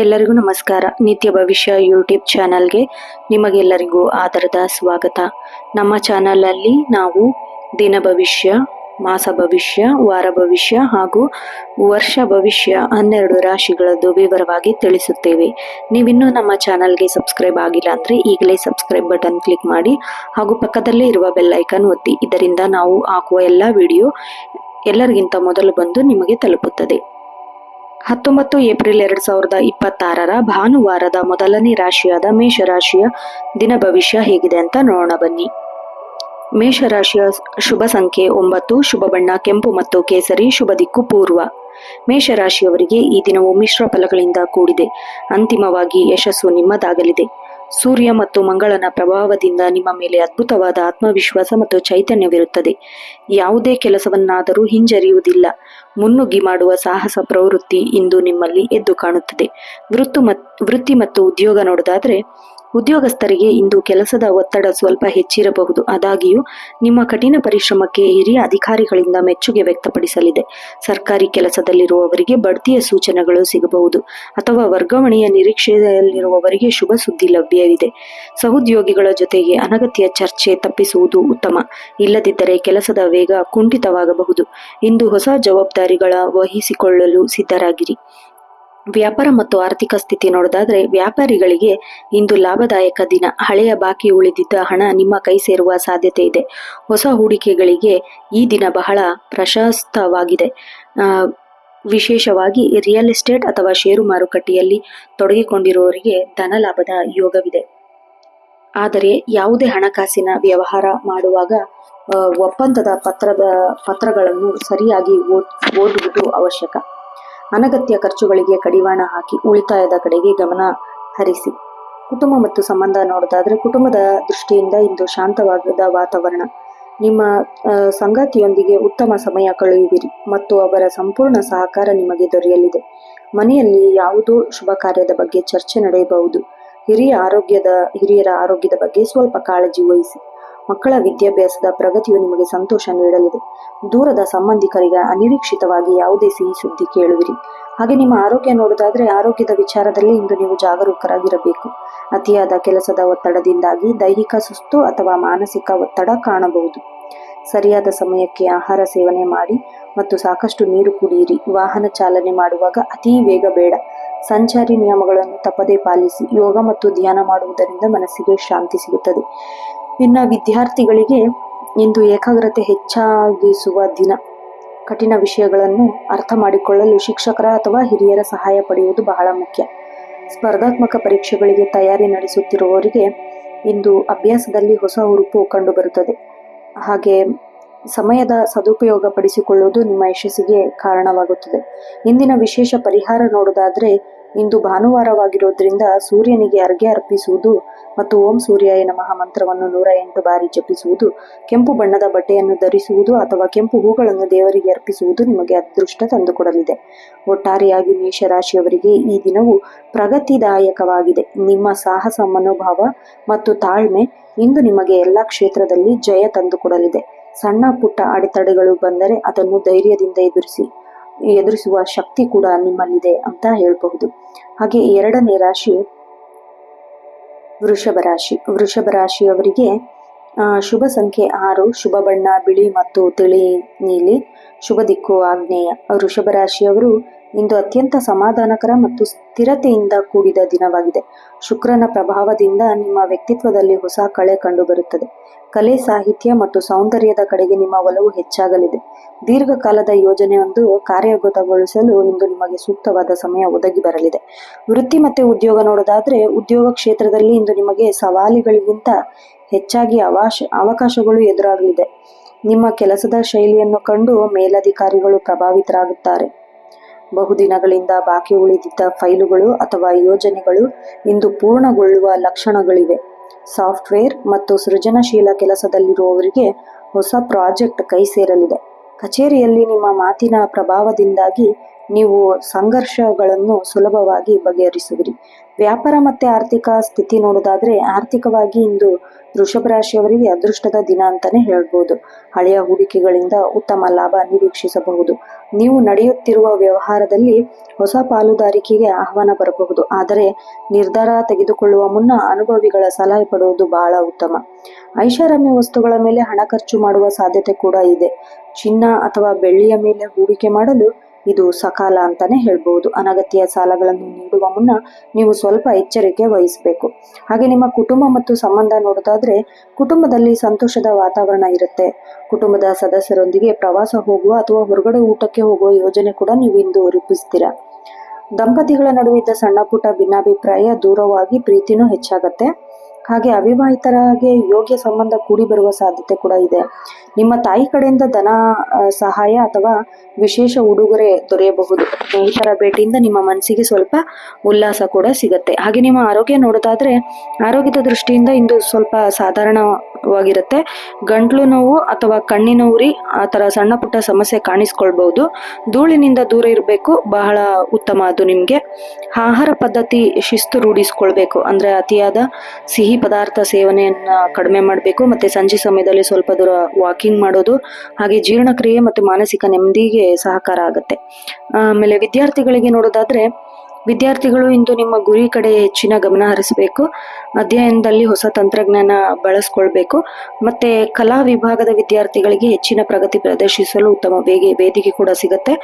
ಎಲ್ಲರಿಗೂ ನಮಸ್ಕಾರ. ನಿತ್ಯ ಭವಿಷ್ಯ ಯೂಟ್ಯೂಬ್ ಚಾನಲ್ಗೆ ನಿಮಗೆಲ್ಲರಿಗೂ ಆದರದ ಸ್ವಾಗತ. ನಮ್ಮ ಚಾನಲಲ್ಲಿ ನಾವು ದಿನ ಭವಿಷ್ಯ, ಮಾಸ ಭವಿಷ್ಯ, ವಾರ ಭವಿಷ್ಯ ಹಾಗೂ ವರ್ಷ ಭವಿಷ್ಯ 12 ರಾಶಿಗಳದ್ದು ವಿವರವಾಗಿ ತಿಳಿಸುತ್ತೇವೆ. ನೀವಿನ್ನೂ ನಮ್ಮ ಚಾನಲ್ಗೆ ಸಬ್ಸ್ಕ್ರೈಬ್ ಆಗಿಲ್ಲ ಅಂದರೆ ಈಗಲೇ ಸಬ್ಸ್ಕ್ರೈಬ್ ಬಟನ್ ಕ್ಲಿಕ್ ಮಾಡಿ ಹಾಗೂ ಪಕ್ಕದಲ್ಲೇ ಇರುವ ಬೆಲ್ ಐಕಾನ್ ಒತ್ತಿ. ಇದರಿಂದ ನಾವು ಹಾಕುವ ಎಲ್ಲ ವಿಡಿಯೋ ಎಲ್ಲರಿಗಿಂತ ಮೊದಲು ಬಂದು ನಿಮಗೆ ತಲುಪುತ್ತದೆ. 19 ಏಪ್ರಿಲ್ 2026 ಭಾನುವಾರದ ಮೊದಲನೇ ರಾಶಿಯಾದ ಮೇಷರಾಶಿಯ ದಿನ ಭವಿಷ್ಯ ಹೇಗಿದೆ ಅಂತ ನೋಡೋಣ ಬನ್ನಿ. ಮೇಷರಾಶಿಯ ಶುಭ ಸಂಖ್ಯೆ 9, ಶುಭ ಬಣ್ಣ ಕೆಂಪು ಮತ್ತು ಕೇಸರಿ, ಶುಭ ದಿಕ್ಕು ಪೂರ್ವ. ಮೇಷರಾಶಿಯವರಿಗೆ ಈ ದಿನವು ಮಿಶ್ರ ಫಲಗಳಿಂದ ಕೂಡಿದೆ. ಅಂತಿಮವಾಗಿ ಯಶಸ್ಸು ನಿಮ್ಮದಾಗಲಿದೆ. ಸೂರ್ಯ ಮತ್ತು ಮಂಗಳನ ಪ್ರಭಾವದಿಂದ ನಿಮ್ಮ ಮೇಲೆ ಅದ್ಭುತವಾದ ಆತ್ಮವಿಶ್ವಾಸ ಮತ್ತು ಚೈತನ್ಯವಿರುತ್ತದೆ. ಯಾವುದೇ ಕೆಲಸವನ್ನಾದರೂ ಹಿಂಜರಿಯುವುದಿಲ್ಲ. ಮುನ್ನುಗ್ಗಿ ಮಾಡುವ ಸಾಹಸ ಪ್ರವೃತ್ತಿ ಇಂದು ನಿಮ್ಮಲ್ಲಿ ಎದ್ದು ಕಾಣುತ್ತದೆ. ವೃತ್ತಿ ಮತ್ತು ಉದ್ಯೋಗ ನೋಡೋದಾದ್ರೆ, ಉದ್ಯೋಗಸ್ಥರಿಗೆ ಇಂದು ಕೆಲಸದ ಒತ್ತಡ ಸ್ವಲ್ಪ ಹೆಚ್ಚಿರಬಹುದು. ಆದಾಗ್ಯೂ ನಿಮ್ಮ ಕಠಿಣ ಪರಿಶ್ರಮಕ್ಕೆ ಹಿರಿಯ ಅಧಿಕಾರಿಗಳಿಂದ ಮೆಚ್ಚುಗೆ ವ್ಯಕ್ತಪಡಿಸಲಿದೆ. ಸರ್ಕಾರಿ ಕೆಲಸದಲ್ಲಿರುವವರಿಗೆ ಬಡ್ತಿಯ ಸೂಚನೆಗಳು ಸಿಗಬಹುದು ಅಥವಾ ವರ್ಗಾವಣೆಯ ನಿರೀಕ್ಷೆಯಲ್ಲಿರುವವರಿಗೆ ಶುಭ ಸುದ್ದಿ ಲಭ್ಯವಿದೆ. ಸಹೋದ್ಯೋಗಿಗಳ ಜೊತೆಗೆ ಅನಗತ್ಯ ಚರ್ಚೆ ತಪ್ಪಿಸುವುದು ಉತ್ತಮ. ಇಲ್ಲದಿದ್ದರೆ ಕೆಲಸದ ವೇಗ ಕುಂಠಿತವಾಗಬಹುದು. ಇಂದು ಹೊಸ ಜವಾಬ್ದಾರಿಗಳ ವಹಿಸಿಕೊಳ್ಳಲು ಸಿದ್ಧರಾಗಿರಿ. ವ್ಯಾಪಾರ ಮತ್ತು ಆರ್ಥಿಕ ಸ್ಥಿತಿ ನೋಡೋದಾದ್ರೆ, ವ್ಯಾಪಾರಿಗಳಿಗೆ ಇಂದು ಲಾಭದಾಯಕ ದಿನ. ಹಳೆಯ ಬಾಕಿ ಉಳಿದಿದ್ದ ಹಣ ನಿಮ್ಮ ಕೈ ಸೇರುವ ಸಾಧ್ಯತೆ ಇದೆ. ಹೊಸ ಹೂಡಿಕೆಗಳಿಗೆ ಈ ದಿನ ಬಹಳ ಪ್ರಶಸ್ತವಾಗಿದೆ. ವಿಶೇಷವಾಗಿ ರಿಯಲ್ ಎಸ್ಟೇಟ್ ಅಥವಾ ಷೇರು ಮಾರುಕಟ್ಟೆಯಲ್ಲಿ ತೊಡಗಿಕೊಂಡಿರುವವರಿಗೆ ಧನ ಲಾಭದ ಯೋಗವಿದೆ. ಆದರೆ ಯಾವುದೇ ಹಣಕಾಸಿನ ವ್ಯವಹಾರ ಮಾಡುವಾಗ ಒಪ್ಪಂದದ ಪತ್ರಗಳನ್ನು ಸರಿಯಾಗಿ ಓದುವುದು ಅವಶ್ಯಕ. ಅನಗತ್ಯ ಖರ್ಚುಗಳಿಗೆ ಕಡಿವಾಣ ಹಾಕಿ ಉಳಿತಾಯದ ಕಡೆಗೆ ಗಮನ ಹರಿಸಿ. ಕುಟುಂಬ ಮತ್ತು ಸಂಬಂಧ ನೋಡೋದಾದ್ರೆ, ಕುಟುಂಬದ ದೃಷ್ಟಿಯಿಂದ ಇಂದು ಶಾಂತವಾದ ವಾತಾವರಣ. ನಿಮ್ಮ ಸಂಗಾತಿಯೊಂದಿಗೆ ಉತ್ತಮ ಸಮಯ ಕಳೆಯುವಿರಿ ಮತ್ತು ಅವರ ಸಂಪೂರ್ಣ ಸಹಕಾರ ನಿಮಗೆ ದೊರೆಯಲಿದೆ. ಮನೆಯಲ್ಲಿ ಯಾವುದೋ ಶುಭ ಕಾರ್ಯದ ಬಗ್ಗೆ ಚರ್ಚೆ ನಡೆಯಬಹುದು. ಹಿರಿಯರ ಆರೋಗ್ಯದ ಬಗ್ಗೆ ಸ್ವಲ್ಪ ಕಾಳಜಿ ವಹಿಸಿ. ಮಕ್ಕಳ ವಿದ್ಯಾಭ್ಯಾಸದ ಪ್ರಗತಿಯು ನಿಮಗೆ ಸಂತೋಷ ನೀಡಲಿದೆ. ದೂರದ ಸಂಬಂಧಿಕರಿಗೆ ಅನಿರೀಕ್ಷಿತವಾಗಿ ಯಾವುದೇ ಸಿಹಿ ಸುದ್ದಿ ಕೇಳುವಿರಿ. ಹಾಗೆ ನಿಮ್ಮ ಆರೋಗ್ಯ ನೋಡೋದಾದ್ರೆ, ಆರೋಗ್ಯದ ವಿಚಾರದಲ್ಲಿ ಇಂದು ನೀವು ಜಾಗರೂಕರಾಗಿರಬೇಕು. ಅತಿಯಾದ ಕೆಲಸದ ಒತ್ತಡದಿಂದಾಗಿ ದೈಹಿಕ ಸುಸ್ತು ಅಥವಾ ಮಾನಸಿಕ ಒತ್ತಡ ಕಾಣಬಹುದು. ಸರಿಯಾದ ಸಮಯಕ್ಕೆ ಆಹಾರ ಸೇವನೆ ಮಾಡಿ ಮತ್ತು ಸಾಕಷ್ಟು ನೀರು ಕುಡಿಯಿರಿ. ವಾಹನ ಚಾಲನೆ ಮಾಡುವಾಗ ಅತೀ ವೇಗ ಬೇಡ. ಸಂಚಾರಿ ನಿಯಮಗಳನ್ನು ತಪ್ಪದೇ ಪಾಲಿಸಿ. ಯೋಗ ಮತ್ತು ಧ್ಯಾನ ಮಾಡುವುದರಿಂದ ಮನಸ್ಸಿಗೆ ಶಾಂತಿ ಸಿಗುತ್ತದೆ. ಇನ್ನು ವಿದ್ಯಾರ್ಥಿಗಳಿಗೆ ಇಂದು ಏಕಾಗ್ರತೆ ಹೆಚ್ಚಾಗಿಸುವ ದಿನ. ಕಠಿಣ ವಿಷಯಗಳನ್ನು ಅರ್ಥ ಮಾಡಿಕೊಳ್ಳಲು ಶಿಕ್ಷಕರ ಅಥವಾ ಹಿರಿಯರ ಸಹಾಯ ಪಡೆಯುವುದು ಬಹಳ ಮುಖ್ಯ. ಸ್ಪರ್ಧಾತ್ಮಕ ಪರೀಕ್ಷೆಗಳಿಗೆ ತಯಾರಿ ನಡೆಸುತ್ತಿರುವವರಿಗೆ ಇಂದು ಅಭ್ಯಾಸದಲ್ಲಿ ಹೊಸ ಹುರುಪು ಕಂಡುಬರುತ್ತದೆ. ಹಾಗೆ ಸಮಯದ ಸದುಪಯೋಗ ಪಡಿಸಿಕೊಳ್ಳುವುದು ನಿಮ್ಮ ಯಶಸ್ಸಿಗೆ ಕಾರಣವಾಗುತ್ತದೆ. ಇಂದಿನ ವಿಶೇಷ ಪರಿಹಾರ ನೋಡೋದಾದ್ರೆ, ಇಂದು ಭಾನುವಾರವಾಗಿರೋದ್ರಿಂದ ಸೂರ್ಯನಿಗೆ ಅರ್ಘ್ಯ ಅರ್ಪಿಸುವುದು ಮತ್ತು ಓಂ ಸೂರ್ಯಾಯ ನಮಃ ಮಂತ್ರವನ್ನು 108 ಬಾರಿ ಜಪಿಸುವುದು, ಕೆಂಪು ಬಣ್ಣದ ಬಟ್ಟೆಯನ್ನು ಧರಿಸುವುದು ಅಥವಾ ಕೆಂಪು ಹೂಗಳನ್ನು ದೇವರಿಗೆ ಅರ್ಪಿಸುವುದು ನಿಮಗೆ ಅದೃಷ್ಟ ತಂದುಕೊಡಲಿದೆ. ಒಟ್ಟಾರೆಯಾಗಿ ಮೇಷರಾಶಿಯವರಿಗೆ ಈ ದಿನವು ಪ್ರಗತಿದಾಯಕವಾಗಿದೆ. ನಿಮ್ಮ ಸಾಹಸ ಮನೋಭಾವ ಮತ್ತು ತಾಳ್ಮೆ ಇಂದು ನಿಮಗೆ ಎಲ್ಲ ಕ್ಷೇತ್ರದಲ್ಲಿ ಜಯ ತಂದುಕೊಡಲಿದೆ. ಸಣ್ಣ ಪುಟ್ಟ ಅಡೆತಡೆಗಳು ಬಂದರೆ ಅದನ್ನು ಧೈರ್ಯದಿಂದ ಎದುರಿಸುವ ಶಕ್ತಿ ಕೂಡ ನಿಮ್ಮಲ್ಲಿದೆ ಅಂತ ಹೇಳಬಹುದು. ಹಾಗೆ ಎರಡನೇ ರಾಶಿ ವೃಷಭ ರಾಶಿ. ವೃಷಭ ರಾಶಿಯವರಿಗೆ ಶುಭ ಸಂಖ್ಯೆ 6, ಶುಭ ಬಣ್ಣ ಬಿಳಿ ಮತ್ತು ತಿಳಿ ನೀಲಿ, ಶುಭ ದಿಕ್ಕು ಆಗ್ನೇಯ. ವೃಷಭ ರಾಶಿಯವರು ಇಂದು ಅತ್ಯಂತ ಸಮಾಧಾನಕರ ಮತ್ತು ಸ್ಥಿರತೆಯಿಂದ ಕೂಡಿದ ದಿನವಾಗಿದೆ. ಶುಕ್ರನ ಪ್ರಭಾವದಿಂದ ನಿಮ್ಮ ವ್ಯಕ್ತಿತ್ವದಲ್ಲಿ ಹೊಸ ಕಳೆ ಕಂಡುಬರುತ್ತದೆ. ಕಲೆ, ಸಾಹಿತ್ಯ ಮತ್ತು ಸೌಂದರ್ಯದ ಕಡೆಗೆ ನಿಮ್ಮ ಒಲವು ಹೆಚ್ಚಾಗಲಿದೆ. ದೀರ್ಘಕಾಲದ ಯೋಜನೆಯೊಂದು ಕಾರ್ಯಗತಗೊಳಿಸಲು ಇಂದು ನಿಮಗೆ ಸೂಕ್ತವಾದ ಸಮಯ ಒದಗಿ ಬರಲಿದೆ. ವೃತ್ತಿ ಮತ್ತು ಉದ್ಯೋಗ ನೋಡೋದಾದ್ರೆ, ಉದ್ಯೋಗ ಕ್ಷೇತ್ರದಲ್ಲಿ ಇಂದು ನಿಮಗೆ ಸವಾಲುಗಳಿಗಿಂತ ಹೆಚ್ಚಾಗಿ ಅವಕಾಶಗಳು ಎದುರಾಗಲಿದೆ. ನಿಮ್ಮ ಕೆಲಸದ ಶೈಲಿಯನ್ನು ಕಂಡು ಮೇಲಧಿಕಾರಿಗಳು ಪ್ರಭಾವಿತರಾಗುತ್ತಾರೆ. ಬಹುದಿನಗಳಿಂದ ಬಾಕಿ ಉಳಿದಿದ್ದ ಫೈಲುಗಳು ಅಥವಾ ಯೋಜನೆಗಳು ಇಂದು ಪೂರ್ಣಗೊಳ್ಳುವ ಲಕ್ಷಣಗಳಿವೆ. ಸಾಫ್ಟ್ವೇರ್ ಮತ್ತು ಸೃಜನಶೀಲ ಕೆಲಸದಲ್ಲಿರುವವರಿಗೆ ಹೊಸ ಪ್ರಾಜೆಕ್ಟ್ ಕೈ ಸೇರಲಿದೆ. ಕಚೇರಿಯಲ್ಲಿ ನಿಮ್ಮ ಮಾತಿನ ಪ್ರಭಾವದಿಂದಾಗಿ ನೀವು ಸಂಘರ್ಷಗಳನ್ನು ಸುಲಭವಾಗಿ ಬಗೆಹರಿಸುವಿರಿ. ವ್ಯಾಪಾರ ಮತ್ತೆ ಆರ್ಥಿಕ ಸ್ಥಿತಿ ನೋಡೋದಾದ್ರೆ, ಆರ್ಥಿಕವಾಗಿ ಇಂದು ವೃಷಭ ರಾಶಿಯವರಿಗೆ ಅದೃಷ್ಟದ ದಿನ ಅಂತಾನೆ ಹೇಳ್ಬೋದು. ಹಳೆಯ ಹೂಡಿಕೆಗಳಿಂದ ಉತ್ತಮ ಲಾಭ ನಿರೀಕ್ಷಿಸಬಹುದು. ನೀವು ನಡೆಯುತ್ತಿರುವ ವ್ಯವಹಾರದಲ್ಲಿ ಹೊಸ ಪಾಲುದಾರಿಕೆಗೆ ಆಹ್ವಾನ ಬರಬಹುದು. ಆದರೆ ನಿರ್ಧಾರ ತೆಗೆದುಕೊಳ್ಳುವ ಮುನ್ನ ಅನುಭವಿಗಳ ಸಲಹೆ ಪಡುವುದು ಬಹಳ ಉತ್ತಮ. ಐಷಾರಾಮಿ ವಸ್ತುಗಳ ಮೇಲೆ ಹಣ ಖರ್ಚು ಮಾಡುವ ಸಾಧ್ಯತೆ ಕೂಡ ಇದೆ. ಚಿನ್ನ ಅಥವಾ ಬೆಳ್ಳಿಯ ಮೇಲೆ ಹೂಡಿಕೆ ಮಾಡಲು ಇದು ಸಕಾಲ ಅಂತಾನೆ ಹೇಳ್ಬಹುದು. ಅನಗತ್ಯ ಸಾಲಗಳನ್ನು ನೀಡುವ ಮುನ್ನ ನೀವು ಸ್ವಲ್ಪ ಎಚ್ಚರಿಕೆ ವಹಿಸಬೇಕು. ಹಾಗೆ ನಿಮ್ಮ ಕುಟುಂಬ ಮತ್ತು ಸಂಬಂಧ ನೋಡೋದಾದ್ರೆ, ಕುಟುಂಬದಲ್ಲಿ ಸಂತೋಷದ ವಾತಾವರಣ ಇರುತ್ತೆ. ಕುಟುಂಬದ ಸದಸ್ಯರೊಂದಿಗೆ ಪ್ರವಾಸ ಹೋಗುವ ಅಥವಾ ಹೊರಗಡೆ ಊಟಕ್ಕೆ ಹೋಗುವ ಯೋಜನೆ ಕೂಡ ನೀವು ಇಂದು ರೂಪಿಸ್ತೀರಾ. ದಂಪತಿಗಳ ನಡುವೆ ಇದ್ದ ಸಣ್ಣ ಪುಟ್ಟ ಭಿನ್ನಾಭಿಪ್ರಾಯ ದೂರವಾಗಿ ಪ್ರೀತಿನೂ ಹೆಚ್ಚಾಗತ್ತೆ. ಹಾಗೆ ಅವಿವಾಹಿತರಾಗಿ ಯೋಗ್ಯ ಸಂಬಂಧ ಕೂಡಿ ಬರುವ ಸಾಧ್ಯತೆ ಕೂಡ ಇದೆ. ನಿಮ್ಮ ತಾಯಿ ಕಡೆಯಿಂದ ಧನ ಸಹಾಯ ಅಥವಾ ವಿಶೇಷ ಉಡುಗೊರೆ ದೊರೆಯಬಹುದು. ಸ್ನೇಹಿತರ ಭೇಟಿಯಿಂದ ನಿಮ್ಮ ಮನಸ್ಸಿಗೆ ಸ್ವಲ್ಪ ಉಲ್ಲಾಸ ಕೂಡ ಸಿಗತ್ತೆ. ಹಾಗೆ ನಿಮ್ಮ ಆರೋಗ್ಯ ನೋಡೋದಾದ್ರೆ, ಆರೋಗ್ಯದ ದೃಷ್ಟಿಯಿಂದ ಇಂದು ಸ್ವಲ್ಪ ಸಾಧಾರಣವಾಗಿರುತ್ತೆ. ಗಂಟ್ಲು ನೋವು ಅಥವಾ ಕಣ್ಣಿನ ಉರಿ ಆ ಥರ ಸಣ್ಣ ಪುಟ್ಟ ಸಮಸ್ಯೆ ಕಾಣಿಸ್ಕೊಳ್ಬಹುದು. ಧೂಳಿನಿಂದ ದೂರ ಇರಬೇಕು, ಬಹಳ ಉತ್ತಮ ಅದು ನಿಮಗೆ. ಆಹಾರ ಪದ್ಧತಿ ಶಿಸ್ತು ರೂಢಿಸ್ಕೊಳ್ಬೇಕು. ಅಂದ್ರೆ ಅತಿಯಾದ ಸಿಹಿ ಪದಾರ್ಥ ಸೇವನೆಯನ್ನ ಕಡಿಮೆ ಮಾಡಬೇಕು. ಮತ್ತೆ ಸಂಜೆ ಸಮಯದಲ್ಲಿ ಸ್ವಲ್ಪ ದೂರ ವಾಕಿಂಗ್ ಮಾಡೋದು ಹಾಗೆ ಜೀರ್ಣಕ್ರಿಯೆ ಮತ್ತು ಮಾನಸಿಕ ನೆಮ್ಮದಿಗೆ ಸಹಕಾರ ಆಗುತ್ತೆ. ಆಮೇಲೆ ವಿದ್ಯಾರ್ಥಿಗಳಿಗೆ ನೋಡೋದಾದ್ರೆ, ವಿದ್ಯಾರ್ಥಿಗಳು ಇಂದು ನಿಮ್ಮ ಗುರಿ ಕಡೆ ಹೆಚ್ಚಿನ ಗಮನ ಹರಿಸಬೇಕು. ಅಧ್ಯಯನದಲ್ಲಿ ಹೊಸ ತಂತ್ರಜ್ಞಾನ ಬಳಸ್ಕೊಳ್ಬೇಕು. ಮತ್ತೆ ಕಲಾ ವಿಭಾಗದ ವಿದ್ಯಾರ್ಥಿಗಳಿಗೆ ಹೆಚ್ಚಿನ ಪ್ರಗತಿ ಪ್ರದರ್ಶಿಸಲು ಉತ್ತಮ ವೇದಿಕೆ ಕೂಡ ಸಿಗತ್ತೆ.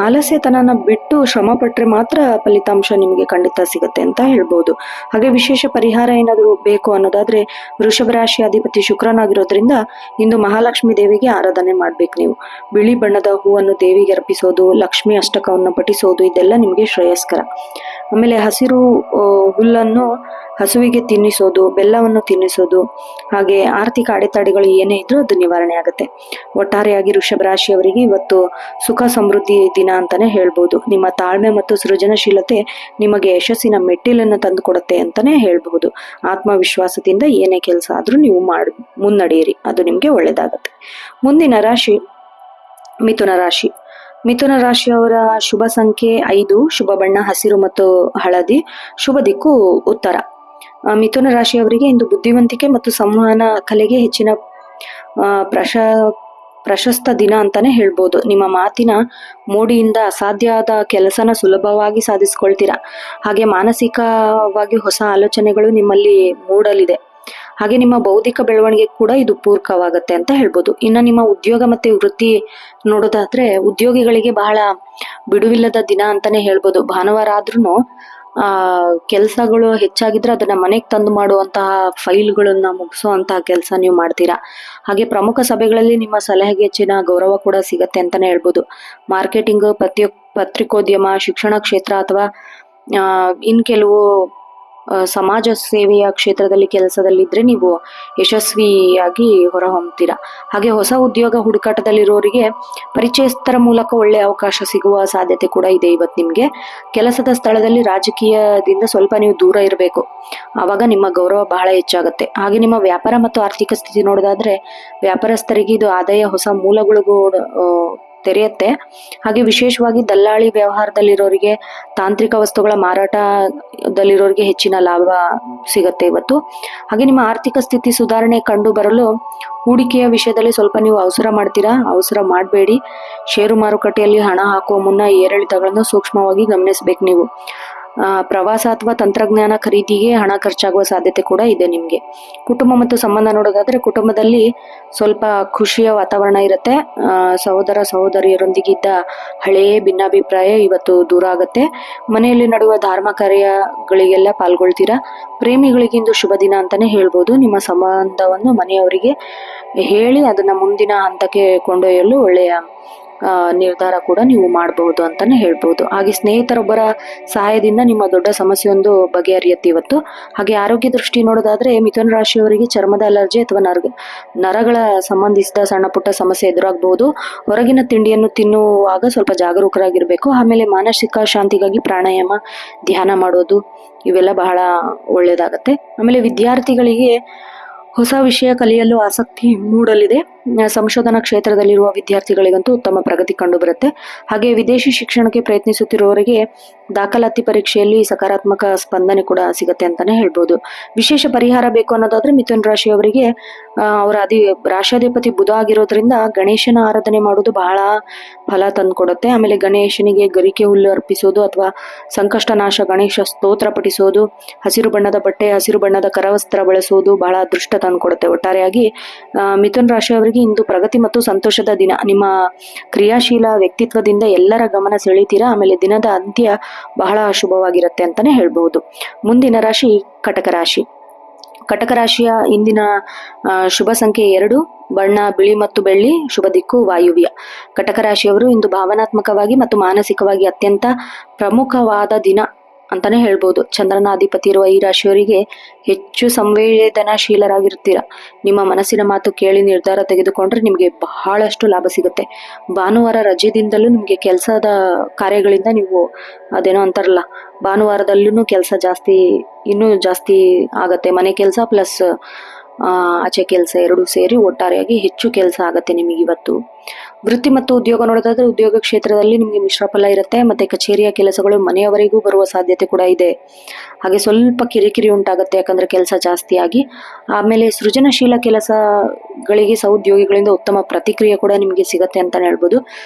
ಆಲಸ್ಯತನನ ಬಿಟ್ಟು ಶ್ರಮ ಪಟ್ಟರೆ ಮಾತ್ರ ಫಲಿತಾಂಶ ನಿಮಗೆ ಖಂಡಿತ ಸಿಗತ್ತೆ ಅಂತ ಹೇಳ್ಬೋದು. ಹಾಗೆ ವಿಶೇಷ ಪರಿಹಾರ ಏನಾದರೂ ಬೇಕು ಅನ್ನೋದಾದ್ರೆ, ವೃಷಭ ರಾಶಿ ಅಧಿಪತಿ ಶುಕ್ರನಾಗಿರೋದ್ರಿಂದ ಇಂದು ಮಹಾಲಕ್ಷ್ಮಿ ದೇವಿಗೆ ಆರಾಧನೆ ಮಾಡ್ಬೇಕು. ನೀವು ಬಿಳಿ ಬಣ್ಣದ ಹೂವನ್ನು ದೇವಿಗೆ ಅರ್ಪಿಸೋದು, ಲಕ್ಷ್ಮಿ ಅಷ್ಟಕವನ್ನು ಪಠಿಸೋದು, ಇದೆಲ್ಲ ನಿಮಗೆ ಶ್ರೇಯಸ್ಕರ. ಆಮೇಲೆ ಹಸಿರು ಹುಲ್ಲನ್ನು ಹಸುವಿಗೆ ತಿನ್ನಿಸೋದು, ಬೆಲ್ಲವನ್ನು ತಿನ್ನಿಸೋದು, ಹಾಗೆ ಆರ್ಥಿಕ ಅಡೆತಡೆಗಳು ಏನೇ ಇದ್ರೂ ಅದು ನಿವಾರಣೆ ಆಗುತ್ತೆ. ಒಟ್ಟಾರೆಯಾಗಿ ವೃಷಭ ರಾಶಿಯವರಿಗೆ ಇವತ್ತು ಸುಖ ಸಮೃದ್ಧಿ ದಿನ ಅಂತಾನೆ ಹೇಳ್ಬೋದು. ನಿಮ್ಮ ತಾಳ್ಮೆ ಮತ್ತು ಸೃಜನಶೀಲತೆ ನಿಮಗೆ ಯಶಸ್ಸಿನ ಮೆಟ್ಟಿಲನ್ನು ತಂದು ಕೊಡುತ್ತೆ ಅಂತಾನೆ ಹೇಳ್ಬಹುದು. ಆತ್ಮವಿಶ್ವಾಸದಿಂದ ಏನೇ ಕೆಲಸ ಆದ್ರೂ ನೀವು ಮುನ್ನಡೆಯಿರಿ, ಅದು ನಿಮ್ಗೆ ಒಳ್ಳೇದಾಗತ್ತೆ. ಮುಂದಿನ ರಾಶಿ ಮಿಥುನ ರಾಶಿ. ಮಿಥುನ ರಾಶಿಯವರ ಶುಭ ಸಂಖ್ಯೆ 5, ಶುಭ ಬಣ್ಣ ಹಸಿರು ಮತ್ತು ಹಳದಿ, ಶುಭ ದಿಕ್ಕು ಉತ್ತರ. ಮಿಥುನ ರಾಶಿಯವರಿಗೆ ಇಂದು ಬುದ್ಧಿವಂತಿಕೆ ಮತ್ತು ಸಂವಹನ ಕಲೆಗೆ ಹೆಚ್ಚಿನ ಪ್ರಶಸ್ತ ದಿನ ಅಂತಾನೆ ಹೇಳ್ಬೋದು. ನಿಮ್ಮ ಮಾತಿನ ಮೋಡಿಯಿಂದ ಅಸಾಧ್ಯ ಆದ ಕೆಲಸನ ಸುಲಭವಾಗಿ ಸಾಧಿಸ್ಕೊಳ್ತೀರಾ. ಹಾಗೆ ಮಾನಸಿಕವಾಗಿ ಹೊಸ ಆಲೋಚನೆಗಳು ನಿಮ್ಮಲ್ಲಿ ಮೂಡಲಿದೆ. ಹಾಗೆ ನಿಮ್ಮ ಬೌದ್ಧಿಕ ಬೆಳವಣಿಗೆ ಕೂಡ ಇದು ಪೂರಕವಾಗತ್ತೆ ಅಂತ ಹೇಳ್ಬೋದು. ಇನ್ನು ನಿಮ್ಮ ಉದ್ಯೋಗ ಮತ್ತೆ ವೃತ್ತಿ ನೋಡೋದಾದ್ರೆ, ಉದ್ಯೋಗಿಗಳಿಗೆ ಬಹಳ ಬಿಡುವಿಲ್ಲದ ದಿನ ಅಂತಾನೆ ಹೇಳ್ಬೋದು. ಭಾನುವಾರ ಆದ್ರೂ ಕೆಲಸಗಳು ಹೆಚ್ಚಾಗಿದ್ರೆ ಅದನ್ನ ಮನೆಗೆ ತಂದು ಮಾಡುವಂತಹ ಫೈಲ್ಗಳನ್ನ ಮುಗಿಸುವಂತಹ ಕೆಲಸ ನೀವು ಮಾಡ್ತೀರಾ. ಹಾಗೆ ಪ್ರಮುಖ ಸಭೆಗಳಲ್ಲಿ ನಿಮ್ಮ ಸಲಹೆಗೆ ಹೆಚ್ಚಿನ ಗೌರವ ಕೂಡ ಸಿಗತ್ತೆ ಅಂತಾನೆ ಹೇಳ್ಬೋದು. ಮಾರ್ಕೆಟಿಂಗ್, ಪತ್ರಿಕೋದ್ಯಮ, ಶಿಕ್ಷಣ ಕ್ಷೇತ್ರ ಅಥವಾ ಇನ್ ಕೆಲವು ಸಮಾಜ ಸೇವೆಯ ಕ್ಷೇತ್ರದಲ್ಲಿ ಕೆಲಸದಲ್ಲಿದ್ರೆ ನೀವು ಯಶಸ್ವಿಯಾಗಿ ಹೊರಹೊಮ್ಮತೀರಾ. ಹಾಗೆ ಹೊಸ ಉದ್ಯೋಗ ಹುಡುಕಾಟದಲ್ಲಿರೋರಿಗೆ ಪರಿಚಯಸ್ಥರ ಮೂಲಕ ಒಳ್ಳೆ ಅವಕಾಶ ಸಿಗುವ ಸಾಧ್ಯತೆ ಕೂಡ ಇದೆ ಇವತ್ತು ನಿಮ್ಗೆ. ಕೆಲಸದ ಸ್ಥಳದಲ್ಲಿ ರಾಜಕೀಯದಿಂದ ಸ್ವಲ್ಪ ನೀವು ದೂರ ಇರಬೇಕು, ಆವಾಗ ನಿಮ್ಮ ಗೌರವ ಬಹಳ ಹೆಚ್ಚಾಗುತ್ತೆ. ಹಾಗೆ ನಿಮ್ಮ ವ್ಯಾಪಾರ ಮತ್ತು ಆರ್ಥಿಕ ಸ್ಥಿತಿ ನೋಡೋದಾದ್ರೆ, ವ್ಯಾಪಾರಸ್ಥರಿಗೆ ಇದು ಆದಾಯ ಹೊಸ ಮೂಲಗಳಿಗೂ ತೆರೆಯುತ್ತೆ. ಹಾಗೆ ವಿಶೇಷವಾಗಿ ದಲ್ಲಾಳಿ ವ್ಯವಹಾರದಲ್ಲಿರೋರಿಗೆ, ತಾಂತ್ರಿಕ ವಸ್ತುಗಳ ಮಾರಾಟದಲ್ಲಿರೋರಿಗೆ ಹೆಚ್ಚಿನ ಲಾಭ ಸಿಗತ್ತೆ ಇವತ್ತು. ಹಾಗೆ ನಿಮ್ಮ ಆರ್ಥಿಕ ಸ್ಥಿತಿ ಸುಧಾರಣೆ ಕಂಡು ಬರಲು ಹೂಡಿಕೆಯ ವಿಷಯದಲ್ಲಿ ಸ್ವಲ್ಪ ನೀವು ಅವಸರ ಮಾಡ್ತೀರಾ, ಅವಸರ ಮಾಡಬೇಡಿ. ಷೇರು ಮಾರುಕಟ್ಟೆಯಲ್ಲಿ ಹಣ ಹಾಕುವ ಮುನ್ನ ಏರಿಳಿತಗಳನ್ನು ಸೂಕ್ಷ್ಮವಾಗಿ ಗಮನಿಸಬೇಕು ನೀವು. ಪ್ರವಾಸ ಅಥವಾ ತಂತ್ರಜ್ಞಾನ ಖರೀದಿಗೆ ಹಣ ಖರ್ಚಾಗುವ ಸಾಧ್ಯತೆ ಕೂಡ ಇದೆ ನಿಮ್ಗೆ. ಕುಟುಂಬ ಮತ್ತು ಸಂಬಂಧ ನೋಡೋದಾದ್ರೆ, ಕುಟುಂಬದಲ್ಲಿ ಸ್ವಲ್ಪ ಖುಷಿಯ ವಾತಾವರಣ ಇರುತ್ತೆ. ಸಹೋದರ ಸಹೋದರಿಯರೊಂದಿಗಿದ್ದ ಹಳೆಯ ಭಿನ್ನಾಭಿಪ್ರಾಯ ಇವತ್ತು ದೂರ ಆಗುತ್ತೆ. ಮನೆಯಲ್ಲಿ ನಡೆಯುವ ಧರ್ಮ ಕಾರ್ಯಗಳಿಗೆಲ್ಲ ಪಾಲ್ಗೊಳ್ತೀರಾ. ಪ್ರೇಮಿಗಳಿಗಿಂದು ಶುಭ ದಿನ ಅಂತಾನೆ ಹೇಳ್ಬೋದು. ನಿಮ್ಮ ಸಂಬಂಧವನ್ನು ಮನೆಯವರಿಗೆ ಹೇಳಿ ಅದನ್ನ ಮುಂದಿನ ಹಂತಕ್ಕೆ ಕೊಂಡೊಯ್ಯಲು ಒಳ್ಳೆಯ ನಿರ್ಧಾರ ಕೂಡ ನೀವು ಮಾಡಬಹುದು ಅಂತಾನೆ ಹೇಳ್ಬೋದು. ಹಾಗೆ ಸ್ನೇಹಿತರೊಬ್ಬರ ಸಹಾಯದಿಂದ ನಿಮ್ಮ ದೊಡ್ಡ ಸಮಸ್ಯೆಯೊಂದು ಬಗೆಹರಿಯುತ್ತೆ ಇವತ್ತು. ಹಾಗೆ ಆರೋಗ್ಯ ದೃಷ್ಟಿ ನೋಡೋದಾದ್ರೆ, ಮಿಥುನ ರಾಶಿಯವರಿಗೆ ಚರ್ಮದ ಅಲರ್ಜಿ ಅಥವಾ ನರಗಳ ಸಂಬಂಧಿಸಿದ ಸಣ್ಣ ಪುಟ್ಟ ಸಮಸ್ಯೆ ಎದುರಾಗಬಹುದು. ಹೊರಗಿನ ತಿಂಡಿಯನ್ನು ತಿನ್ನುವಾಗ ಸ್ವಲ್ಪ ಜಾಗರೂಕರಾಗಿರ್ಬೇಕು. ಆಮೇಲೆ ಮಾನಸಿಕ ಶಾಂತಿಗಾಗಿ ಪ್ರಾಣಾಯಾಮ, ಧ್ಯಾನ ಮಾಡೋದು ಇವೆಲ್ಲ ಬಹಳ ಒಳ್ಳೇದಾಗತ್ತೆ. ಆಮೇಲೆ ವಿದ್ಯಾರ್ಥಿಗಳಿಗೆ ಹೊಸ ವಿಷಯ ಕಲಿಯಲು ಆಸಕ್ತಿ ಮೂಡಲಿದೆ. ಸಂಶೋಧನಾ ಕ್ಷೇತ್ರದಲ್ಲಿರುವ ವಿದ್ಯಾರ್ಥಿಗಳಿಗಂತೂ ಉತ್ತಮ ಪ್ರಗತಿ ಕಂಡುಬರುತ್ತೆ. ಹಾಗೆ ವಿದೇಶಿ ಶಿಕ್ಷಣಕ್ಕೆ ಪ್ರಯತ್ನಿಸುತ್ತಿರುವವರಿಗೆ ದಾಖಲಾತಿ ಪರೀಕ್ಷೆಯಲ್ಲಿ ಸಕಾರಾತ್ಮಕ ಸ್ಪಂದನೆ ಕೂಡ ಸಿಗತ್ತೆ ಅಂತಾನೆ ಹೇಳ್ಬೋದು. ವಿಶೇಷ ಪರಿಹಾರ ಬೇಕು ಅನ್ನೋದಾದ್ರೆ ಮಿಥುನ್ ರಾಶಿಯವರಿಗೆ ಅವರ ರಾಶಾಧಿಪತಿ ಬುಧ ಆಗಿರೋದ್ರಿಂದ ಗಣೇಶನ ಆರಾಧನೆ ಮಾಡೋದು ಬಹಳ ಫಲ ತಂದುಕೊಡುತ್ತೆ. ಆಮೇಲೆ ಗಣೇಶನಿಗೆ ಗರಿಕೆ ಹುಲ್ಲು ಅರ್ಪಿಸೋದು ಅಥವಾ ಸಂಕಷ್ಟ ನಾಶ ಗಣೇಶ ಸ್ತೋತ್ರ ಪಠಿಸೋದು, ಹಸಿರು ಬಣ್ಣದ ಬಟ್ಟೆ, ಹಸಿರು ಬಣ್ಣದ ಕರವಸ್ತ್ರ ಬಳಸುವುದು ಬಹಳ ಅದೃಷ್ಟ ತಂದುಕೊಡುತ್ತೆ. ಒಟ್ಟಾರೆಯಾಗಿ ಮಿಥುನ್ ರಾಶಿಯವರಿಗೆ ಇಂದು ಪ್ರಗತಿ ಮತ್ತು ಸಂತೋಷದ ದಿನ. ನಿಮ್ಮ ಕ್ರಿಯಾಶೀಲ ವ್ಯಕ್ತಿತ್ವದಿಂದ ಎಲ್ಲರ ಗಮನ ಸೆಳೀತೀರಾ. ಆಮೇಲೆ ದಿನದ ಅಂತ್ಯ ಬಹಳ ಶುಭವಾಗಿರುತ್ತೆ ಅಂತಾನೆ ಹೇಳ್ಬಹುದು. ಮುಂದಿನ ರಾಶಿ ಕಟಕ ರಾಶಿ. ಕಟಕ ರಾಶಿಯ ಇಂದಿನ ಶುಭ ಸಂಖ್ಯೆ 2, ಬಣ್ಣ ಬಿಳಿ ಮತ್ತು ಬೆಳ್ಳಿ, ಶುಭ ದಿಕ್ಕು ವಾಯುವ್ಯ. ಕಟಕ ರಾಶಿಯವರು ಇಂದು ಭಾವನಾತ್ಮಕವಾಗಿ ಮತ್ತು ಮಾನಸಿಕವಾಗಿ ಅತ್ಯಂತ ಪ್ರಮುಖವಾದ ದಿನ ಅಂತಾನೆ ಹೇಳ್ಬೋದು. ಚಂದ್ರನ ಅಧಿಪತಿ ಇರುವ ಈ ರಾಶಿಯವರಿಗೆ ಹೆಚ್ಚು ಸಂವೇದನಾಶೀಲರಾಗಿರ್ತೀರ. ನಿಮ್ಮ ಮನಸ್ಸಿನ ಮಾತು ಕೇಳಿ ನಿರ್ಧಾರ ತೆಗೆದುಕೊಂಡ್ರೆ ನಿಮಗೆ ಬಹಳಷ್ಟು ಲಾಭ ಸಿಗುತ್ತೆ. ಭಾನುವಾರ ರಜೆದಿಂದಲೂ ನಿಮಗೆ ಕೆಲಸದ ಕಾರ್ಯಗಳಿಂದ ನೀವು ಅದೇನೋ ಅಂತಾರಲ್ಲ, ಭಾನುವಾರದಲ್ಲೂ ಕೆಲಸ ಇನ್ನೂ ಜಾಸ್ತಿ ಆಗತ್ತೆ. ಮನೆ ಕೆಲಸ ಪ್ಲಸ್ ಆಚೆ ಕೆಲಸ ಎರಡೂ ಸೇರಿ ಒಟ್ಟಾರೆಯಾಗಿ ಹೆಚ್ಚು ಕೆಲಸ ಆಗತ್ತೆ ನಿಮಗೆ ಇವತ್ತು. ವೃತ್ತಿ ಮತ್ತು ಉದ್ಯೋಗ ನೋಡೋದಾದ್ರೆ ಉದ್ಯೋಗ ಕ್ಷೇತ್ರದಲ್ಲಿ ನಿಮಗೆ ಮಿಶ್ರ ಫಲ ಇರುತ್ತೆ. ಮತ್ತೆ ಕಚೇರಿಯ ಕೆಲಸಗಳು ಮನೆಯವರೆಗೂ ಬರುವ ಸಾಧ್ಯತೆ ಕೂಡ ಇದೆ. ಹಾಗೆ ಸ್ವಲ್ಪ ಕಿರಿಕಿರಿ ಉಂಟಾಗುತ್ತೆ, ಯಾಕಂದ್ರೆ ಕೆಲಸ ಜಾಸ್ತಿ ಆಗಿ. ಆಮೇಲೆ ಸೃಜನಶೀಲ ಕೆಲಸಗಳಿಗೆ ಸಹೋದ್ಯೋಗಿಗಳಿಂದ ಉತ್ತಮ ಪ್ರತಿಕ್ರಿಯೆ ಕೂಡ ನಿಮಗೆ ಸಿಗತ್ತೆ ಅಂತಾನೆ ಹೇಳ್ಬೋದು.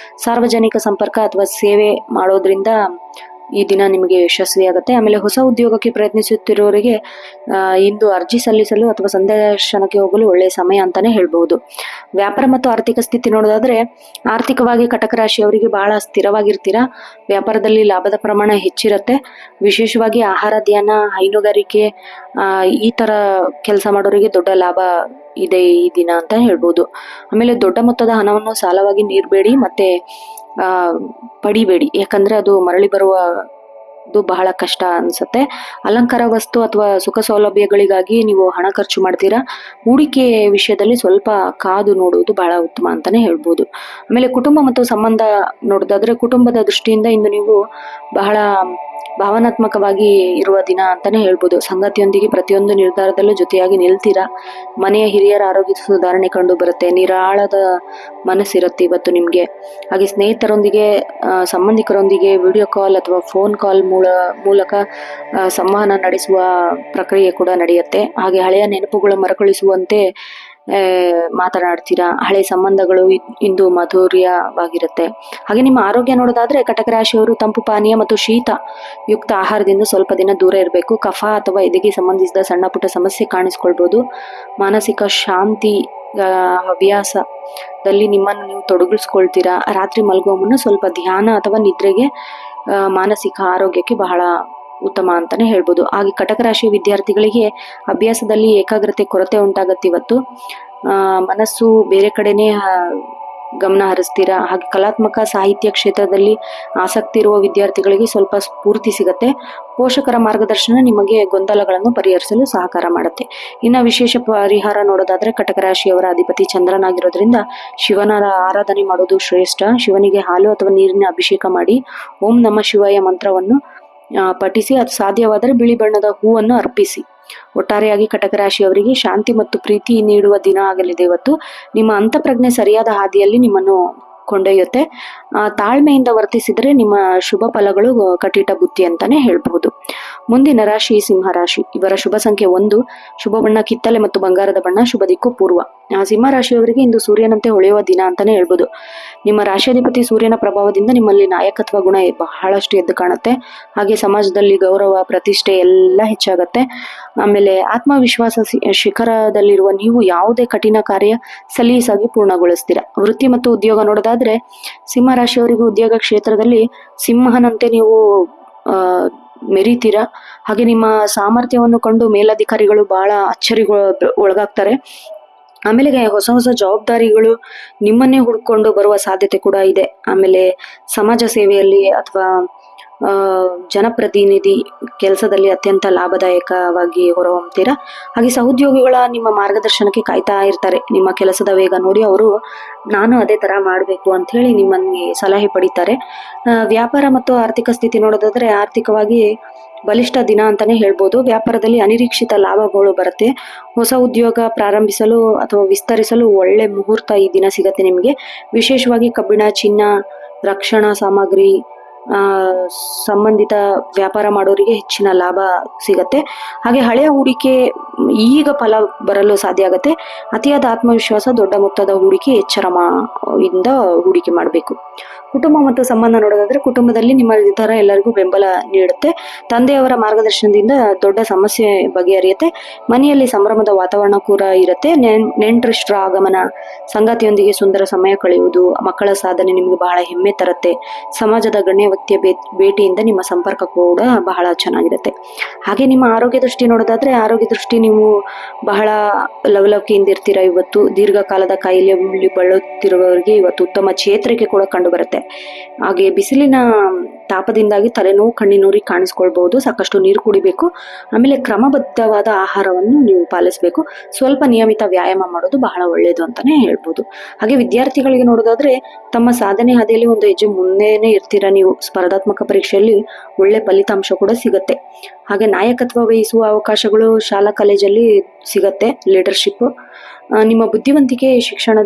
ಸಾರ್ವಜನಿಕ ಸಂಪರ್ಕ ಅಥವಾ ಸೇವೆ ಮಾಡೋದ್ರಿಂದ ಈ ದಿನ ನಿಮಗೆ ಯಶಸ್ವಿ ಆಗುತ್ತೆ. ಆಮೇಲೆ ಹೊಸ ಉದ್ಯೋಗಕ್ಕೆ ಪ್ರಯತ್ನಿಸುತ್ತಿರುವವರಿಗೆ ಇಂದು ಅರ್ಜಿ ಸಲ್ಲಿಸಲು ಅಥವಾ ಸಂದರ್ಶನಕ್ಕೆ ಹೋಗಲು ಒಳ್ಳೆಯ ಸಮಯ ಅಂತಾನೆ ಹೇಳ್ಬಹುದು. ವ್ಯಾಪಾರ ಮತ್ತು ಆರ್ಥಿಕ ಸ್ಥಿತಿ ನೋಡೋದಾದ್ರೆ ಆರ್ಥಿಕವಾಗಿ ಕಟಕ ರಾಶಿಯವರಿಗೆ ಬಹಳ ಸ್ಥಿರವಾಗಿರ್ತೀರಾ. ವ್ಯಾಪಾರದಲ್ಲಿ ಲಾಭದ ಪ್ರಮಾಣ ಹೆಚ್ಚಿರುತ್ತೆ. ವಿಶೇಷವಾಗಿ ಆಹಾರ, ಧ್ಯಾನ, ಹೈನುಗಾರಿಕೆ ಈ ತರ ಕೆಲಸ ಮಾಡೋರಿಗೆ ದೊಡ್ಡ ಲಾಭ ಇದೆ ಈ ದಿನ ಅಂತ ಹೇಳ್ಬೋದು. ಆಮೇಲೆ ದೊಡ್ಡ ಮೊತ್ತದ ಹಣವನ್ನು ಸಾಲವಾಗಿ ನೀಡಬೇಡಿ ಮತ್ತೆ ಪಡಿಬೇಡಿ, ಯಾಕಂದ್ರೆ ಅದು ಮರಳಿ ಬರುವುದು ಬಹಳ ಕಷ್ಟ ಅನ್ಸುತ್ತೆ. ಅಲಂಕಾರ ವಸ್ತು ಅಥವಾ ಸುಖ ಸೌಲಭ್ಯಗಳಿಗಾಗಿ ನೀವು ಹಣ ಖರ್ಚು ಮಾಡ್ತೀರಾ. ಹೂಡಿಕೆ ವಿಷಯದಲ್ಲಿ ಸ್ವಲ್ಪ ಕಾದು ನೋಡುವುದು ಬಹಳ ಉತ್ತಮ ಅಂತಾನೆ ಹೇಳ್ಬೋದು. ಆಮೇಲೆ ಕುಟುಂಬ ಮತ್ತು ಸಂಬಂಧ ನೋಡೋದಾದ್ರೆ ಕುಟುಂಬದ ದೃಷ್ಟಿಯಿಂದ ಇಂದು ನೀವು ಬಹಳ ಭಾವನಾತ್ಮಕವಾಗಿ ಇರುವ ದಿನ ಅಂತಾನೆ ಹೇಳ್ಬೋದು. ಸಂಗಾತಿಯೊಂದಿಗೆ ಪ್ರತಿಯೊಂದು ನಿರ್ಧಾರದಲ್ಲೂ ಜೊತೆಯಾಗಿ ನಿಲ್ತೀರಾ. ಮನೆಯ ಹಿರಿಯರ ಆರೋಗ್ಯ ಸುಧಾರಣೆ ಕಂಡು ಬರುತ್ತೆ. ನಿರಾಳದ ಮನಸ್ಸಿರುತ್ತೆ ಇವತ್ತು ನಿಮ್ಗೆ. ಹಾಗೆ ಸ್ನೇಹಿತರೊಂದಿಗೆ, ಸಂಬಂಧಿಕರೊಂದಿಗೆ ವಿಡಿಯೋ ಕಾಲ್ ಅಥವಾ ಫೋನ್ ಕಾಲ್ ಮೂಲಕ ಸಂವಹನ ನಡೆಸುವ ಪ್ರಕ್ರಿಯೆ ಕೂಡ ನಡೆಯುತ್ತೆ. ಹಾಗೆ ಹಳೆಯ ನೆನಪುಗಳು ಮರುಕಳಿಸುವಂತೆ ಮಾತನಾಡ್ತೀರಾ. ಹಳೆ ಸಂಬಂಧಗಳು ಇಂದು ಮಾಧುರ್ಯವಾಗಿರುತ್ತೆ. ಹಾಗೆ ನಿಮ್ಮ ಆರೋಗ್ಯ ನೋಡೋದಾದ್ರೆ ಕಟಕ ರಾಶಿಯವರು ತಂಪು ಪಾನೀಯ ಮತ್ತು ಶೀತ ಯುಕ್ತ ಆಹಾರದಿಂದ ಸ್ವಲ್ಪ ದಿನ ದೂರ ಇರಬೇಕು. ಕಫ ಅಥವಾ ಎದೆಗೆ ಸಂಬಂಧಿಸಿದ ಸಣ್ಣ ಪುಟ್ಟ ಸಮಸ್ಯೆ ಕಾಣಿಸ್ಕೊಳ್ಬಹುದು. ಮಾನಸಿಕ ಶಾಂತಿ ಹವ್ಯಾಸದಲ್ಲಿ ನಿಮ್ಮನ್ನು ನೀವು ತೊಡಗಿಸ್ಕೊಳ್ತೀರಾ. ರಾತ್ರಿ ಮಲಗುವ ಮುನ್ನ ಸ್ವಲ್ಪ ಧ್ಯಾನ ಅಥವಾ ನಿದ್ರೆಗೆ ಮಾನಸಿಕ ಆರೋಗ್ಯಕ್ಕೆ ಬಹಳ ಉತ್ತಮ ಅಂತಾನೆ ಹೇಳ್ಬೋದು. ಹಾಗೆ ಕಟಕ ರಾಶಿಯ ವಿದ್ಯಾರ್ಥಿಗಳಿಗೆ ಅಭ್ಯಾಸದಲ್ಲಿ ಏಕಾಗ್ರತೆ ಕೊರತೆ ಉಂಟಾಗತ್ತೆ ಇವತ್ತು. ಮನಸ್ಸು ಬೇರೆ ಕಡೆನೆ ಗಮನ ಹರಿಸ್ತೀರಾ. ಹಾಗೆ ಕಲಾತ್ಮಕ ಸಾಹಿತ್ಯ ಕ್ಷೇತ್ರದಲ್ಲಿ ಆಸಕ್ತಿ ಇರುವ ವಿದ್ಯಾರ್ಥಿಗಳಿಗೆ ಸ್ವಲ್ಪ ಸ್ಫೂರ್ತಿ ಸಿಗತ್ತೆ. ಪೋಷಕರ ಮಾರ್ಗದರ್ಶನ ನಿಮಗೆ ಗೊಂದಲಗಳನ್ನು ಪರಿಹರಿಸಲು ಸಹಕಾರ ಮಾಡುತ್ತೆ. ಇನ್ನು ವಿಶೇಷ ಪರಿಹಾರ ನೋಡೋದಾದ್ರೆ ಕಟಕ ರಾಶಿಯವರ ಅಧಿಪತಿ ಚಂದ್ರನಾಗಿರೋದ್ರಿಂದ ಶಿವನ ಆರಾಧನೆ ಮಾಡೋದು ಶ್ರೇಷ್ಠ. ಶಿವನಿಗೆ ಹಾಲು ಅಥವಾ ನೀರಿನ ಅಭಿಷೇಕ ಮಾಡಿ ಓಂ ನಮಃ ಶಿವಾಯ ಮಂತ್ರವನ್ನು ಪಠಿಸಿ, ಅದು ಸಾಧ್ಯವಾದರೆ ಬಿಳಿ ಬಣ್ಣದ ಹೂವನ್ನು ಅರ್ಪಿಸಿ. ಒಟ್ಟಾರೆಯಾಗಿ ಕಟಕ ರಾಶಿಯವರಿಗೆ ಶಾಂತಿ ಮತ್ತು ಪ್ರೀತಿ ನೀಡುವ ದಿನ ಆಗಲಿದೆ ಇವತ್ತು. ನಿಮ್ಮ ಅಂತಃಪ್ರಜ್ಞೆ ಸರಿಯಾದ ಹಾದಿಯಲ್ಲಿ ನಿಮ್ಮನ್ನು ಕೊಂಡೊಯ್ಯುತ್ತೆ. ತಾಳ್ಮೆಯಿಂದ ವರ್ತಿಸಿದರೆ ನಿಮ್ಮ ಶುಭ ಫಲಗಳು ಕಟಿಟ ಬುದ್ಧಿ ಅಂತಾನೆ ಹೇಳ್ಬಹುದು. ಮುಂದಿನ ರಾಶಿ ಸಿಂಹ ರಾಶಿ. ಇವರ ಶುಭ ಸಂಖ್ಯೆ 1, ಶುಭ ಬಣ್ಣ ಕಿತ್ತಲೆ ಮತ್ತು ಬಂಗಾರದ ಬಣ್ಣ, ಶುಭ ದಿಕ್ಕು ಪೂರ್ವ. ಸಿಂಹ ರಾಶಿಯವರಿಗೆ ಇಂದು ಸೂರ್ಯನಂತೆ ಹೊಳೆಯುವ ದಿನ ಅಂತಾನೆ ಹೇಳ್ಬೋದು. ನಿಮ್ಮ ರಾಶಿಯಾಧಿಪತಿ ಸೂರ್ಯನ ಪ್ರಭಾವದಿಂದ ನಿಮ್ಮಲ್ಲಿ ನಾಯಕತ್ವ ಗುಣ ಬಹಳಷ್ಟು ಎದ್ದು ಕಾಣುತ್ತೆ. ಹಾಗೆ ಸಮಾಜದಲ್ಲಿ ಗೌರವ, ಪ್ರತಿಷ್ಠೆ ಎಲ್ಲ ಹೆಚ್ಚಾಗತ್ತೆ. ಆಮೇಲೆ ಆತ್ಮವಿಶ್ವಾಸ ಶಿಖರದಲ್ಲಿರುವ ನೀವು ಯಾವುದೇ ಕಠಿಣ ಕಾರ್ಯ ಸಲೀಸಾಗಿ ಪೂರ್ಣಗೊಳಿಸ್ತೀರಾ. ವೃತ್ತಿ ಮತ್ತು ಉದ್ಯೋಗ ನೋಡೋದಾದ್ರೆ ಸಿಂಹ ರಾಶಿಯವರಿಗೂ ಉದ್ಯೋಗ ಕ್ಷೇತ್ರದಲ್ಲಿ ಸಿಂಹನಂತೆ ನೀವು ಮೆರಿತೀರಾ. ಹಾಗೆ ನಿಮ್ಮ ಸಾಮರ್ಥ್ಯವನ್ನು ಕಂಡು ಮೇಲಧಿಕಾರಿಗಳು ಬಹಳ ಅಚ್ಚರಿಗಳು ಒಳಗಾಗ್ತಾರೆ. ಆಮೇಲೆ ಹೊಸ ಹೊಸ ಜವಾಬ್ದಾರಿಗಳು ನಿಮ್ಮನ್ನೇ ಹುಡ್ಕೊಂಡು ಬರುವ ಸಾಧ್ಯತೆ ಕೂಡ ಇದೆ. ಆಮೇಲೆ ಸಮಾಜ ಸೇವೆಯಲ್ಲಿ ಅಥವಾ ಜನಪ್ರತಿನಿಧಿ ಕೆಲಸದಲ್ಲಿ ಅತ್ಯಂತ ಲಾಭದಾಯಕವಾಗಿ ಹೊರಹೊಮ್ಮತೀರಾ. ಹಾಗೆ ಸಹೋದ್ಯೋಗಿಗಳ ನಿಮ್ಮ ಮಾರ್ಗದರ್ಶನಕ್ಕೆ ಕಾಯ್ತಾ ಇರ್ತಾರೆ. ನಿಮ್ಮ ಕೆಲಸದ ವೇಗ ನೋಡಿ ಅವರು ನಾನು ಅದೇ ತರ ಮಾಡಬೇಕು ಅಂತ ಹೇಳಿ ನಿಮ್ಮನ್ಗೆ ಸಲಹೆ ಪಡಿತಾರೆ. ವ್ಯಾಪಾರ ಮತ್ತು ಆರ್ಥಿಕ ಸ್ಥಿತಿ ನೋಡೋದಾದ್ರೆ ಆರ್ಥಿಕವಾಗಿ ಬಲಿಷ್ಠ ದಿನ ಅಂತಾನೆ ಹೇಳ್ಬೋದು. ವ್ಯಾಪಾರದಲ್ಲಿ ಅನಿರೀಕ್ಷಿತ ಲಾಭಗಳು ಬರುತ್ತೆ. ಹೊಸ ಉದ್ಯೋಗ ಪ್ರಾರಂಭಿಸಲು ಅಥವಾ ವಿಸ್ತರಿಸಲು ಒಳ್ಳೆ ಮುಹೂರ್ತ ಈ ದಿನ ಸಿಗತ್ತೆ ನಿಮಗೆ. ವಿಶೇಷವಾಗಿ ಕಬ್ಬಿಣ, ಚಿನ್ನ, ರಕ್ಷಣಾ ಸಾಮಗ್ರಿ ಆ ಸಂಬಂಧಿತ ವ್ಯಾಪಾರ ಮಾಡೋರಿಗೆ ಹೆಚ್ಚಿನ ಲಾಭ ಸಿಗತ್ತೆ. ಹಾಗೆ ಹಳೆಯ ಹೂಡಿಕೆ ಈಗ ಫಲ ಬರಲು ಸಾಧ್ಯ ಆಗತ್ತೆ. ಅತಿಯಾದ ಆತ್ಮವಿಶ್ವಾಸ, ದೊಡ್ಡ ಮೊತ್ತದ ಹೂಡಿಕೆ ಇಂದ ಹೂಡಿಕೆ ಮಾಡಬೇಕು. ಕುಟುಂಬ ಮತ್ತು ಸಂಬಂಧ ನೋಡೋದಾದ್ರೆ, ಕುಟುಂಬದಲ್ಲಿ ನಿಮ್ಮ ನಿರ್ಧಾರ ಎಲ್ಲರಿಗೂ ಬೆಂಬಲ ನೀಡುತ್ತೆ. ತಂದೆಯವರ ಮಾರ್ಗದರ್ಶನದಿಂದ ದೊಡ್ಡ ಸಮಸ್ಯೆ ಬಗೆಹರಿಯುತ್ತೆ. ಮನೆಯಲ್ಲಿ ಸಂಭ್ರಮದ ವಾತಾವರಣ ಕೂಡ ಇರುತ್ತೆ. ನೆಂಟರಿಷ್ಟರ ಆಗಮನ, ಸಂಗಾತಿಯೊಂದಿಗೆ ಸುಂದರ ಸಮಯ ಕಳೆಯುವುದು, ಮಕ್ಕಳ ಸಾಧನೆ ನಿಮಗೆ ಬಹಳ ಹೆಮ್ಮೆ ತರುತ್ತೆ. ಸಮಾಜದ ಗಣ್ಯ ವ್ಯಕ್ತಿಯ ಭೇಟಿಯಿಂದ ನಿಮ್ಮ ಸಂಪರ್ಕ ಕೂಡ ಬಹಳ ಚೆನ್ನಾಗಿರುತ್ತೆ. ಹಾಗೆ ನಿಮ್ಮ ಆರೋಗ್ಯ ದೃಷ್ಟಿ ನೋಡೋದಾದ್ರೆ, ಆರೋಗ್ಯ ದೃಷ್ಟಿ ನೀವು ಬಹಳ ಲವಲವಿಕೆಯಿಂದ ಇರ್ತೀರಾ. ಇವತ್ತು ದೀರ್ಘಕಾಲದ ಕಾಯಿಲೆಯಲ್ಲಿ ಬಳಲುತ್ತಿರುವವರಿಗೆ ಇವತ್ತು ಉತ್ತಮ ಚೇತರಿಕೆ ಕೂಡ ಕಂಡು ಬರುತ್ತೆ. ಹಾಗೆ ಬಿಸಿಲಿನ ತಾಪದಿಂದಾಗಿ ತಲೆನೋವು, ಕಣ್ಣಿನೂರಿ ಕಾಣಿಸ್ಕೊಳ್ಬಹುದು. ಸಾಕಷ್ಟು ನೀರು ಕುಡಿಬೇಕು. ಆಮೇಲೆ ಕ್ರಮಬದ್ಧವಾದ ಆಹಾರವನ್ನು ನೀವು ಪಾಲಿಸಬೇಕು. ಸ್ವಲ್ಪ ನಿಯಮಿತ ವ್ಯಾಯಾಮ ಮಾಡೋದು ಬಹಳ ಒಳ್ಳೆಯದು ಅಂತಾನೆ ಹೇಳ್ಬೋದು. ಹಾಗೆ ವಿದ್ಯಾರ್ಥಿಗಳಿಗೆ ನೋಡೋದಾದ್ರೆ, ತಮ್ಮ ಸಾಧನೆ ಹಾದಿಯಲ್ಲಿ ಒಂದು ಹೆಜ್ಜೆ ಮುಂದೆನೆ ಇರ್ತೀರಾ ನೀವು. ಸ್ಪರ್ಧಾತ್ಮಕ ಪರೀಕ್ಷೆಯಲ್ಲಿ ಒಳ್ಳೆ ಫಲಿತಾಂಶ ಕೂಡ ಸಿಗತ್ತೆ. ಹಾಗೆ ನಾಯಕತ್ವ ವಹಿಸುವ ಅವಕಾಶಗಳು ಶಾಲಾ ಕಾಲೇಜಲ್ಲಿ ಸಿಗತ್ತೆ. ಲೀಡರ್ಶಿಪ್, ನಿಮ್ಮ ಬುದ್ಧಿವಂತಿಕೆ, ಶಿಕ್ಷಣ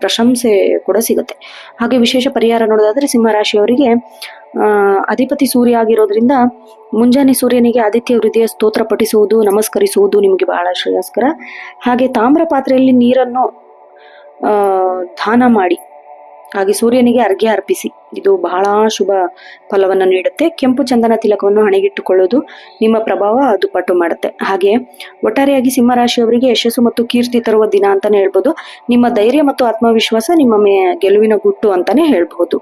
ಪ್ರಶಂಸೆ ಕೂಡ ಸಿಗುತ್ತೆ. ಹಾಗೆ ವಿಶೇಷ ಪರಿಹಾರ ನೋಡೋದಾದ್ರೆ, ಸಿಂಹರಾಶಿಯವರಿಗೆ ಅಧಿಪತಿ ಸೂರ್ಯ ಆಗಿರೋದ್ರಿಂದ ಮುಂಜಾನೆ ಸೂರ್ಯನಿಗೆ ಆದಿತ್ಯ ಹೃದಯ ಸ್ತೋತ್ರ ಪಠಿಸುವುದು, ನಮಸ್ಕರಿಸುವುದು ನಿಮಗೆ ಬಹಳ ಶ್ರೇಯಸ್ಕರ. ಹಾಗೆ ತಾಮ್ರ ಪಾತ್ರೆಯಲ್ಲಿ ನೀರನ್ನು ದಾನ ಮಾಡಿ, ಹಾಗೆ ಸೂರ್ಯನಿಗೆ ಅರ್ಘ್ಯ ಅರ್ಪಿಸಿ. ಇದು ಬಹಳ ಶುಭ ಫಲವನ್ನು ನೀಡುತ್ತೆ. ಕೆಂಪು ಚಂದನ ತಿಲಕವನ್ನು ಹಣೆಗಿಟ್ಟುಕೊಳ್ಳೋದು ನಿಮ್ಮ ಪ್ರಭಾವ ದುಪ್ಪಟ್ಟು ಮಾಡುತ್ತೆ. ಹಾಗೆ ಒಟ್ಟಾರೆಯಾಗಿ ಸಿಂಹರಾಶಿಯವರಿಗೆ ಯಶಸ್ಸು ಮತ್ತು ಕೀರ್ತಿ ತರುವ ದಿನ ಅಂತಾನೆ ಹೇಳ್ಬೋದು. ನಿಮ್ಮ ಧೈರ್ಯ ಮತ್ತು ಆತ್ಮವಿಶ್ವಾಸ ನಿಮ್ಮ ಗೆಲುವಿನ ಗುಟ್ಟು ಅಂತಾನೆ ಹೇಳ್ಬಹುದು.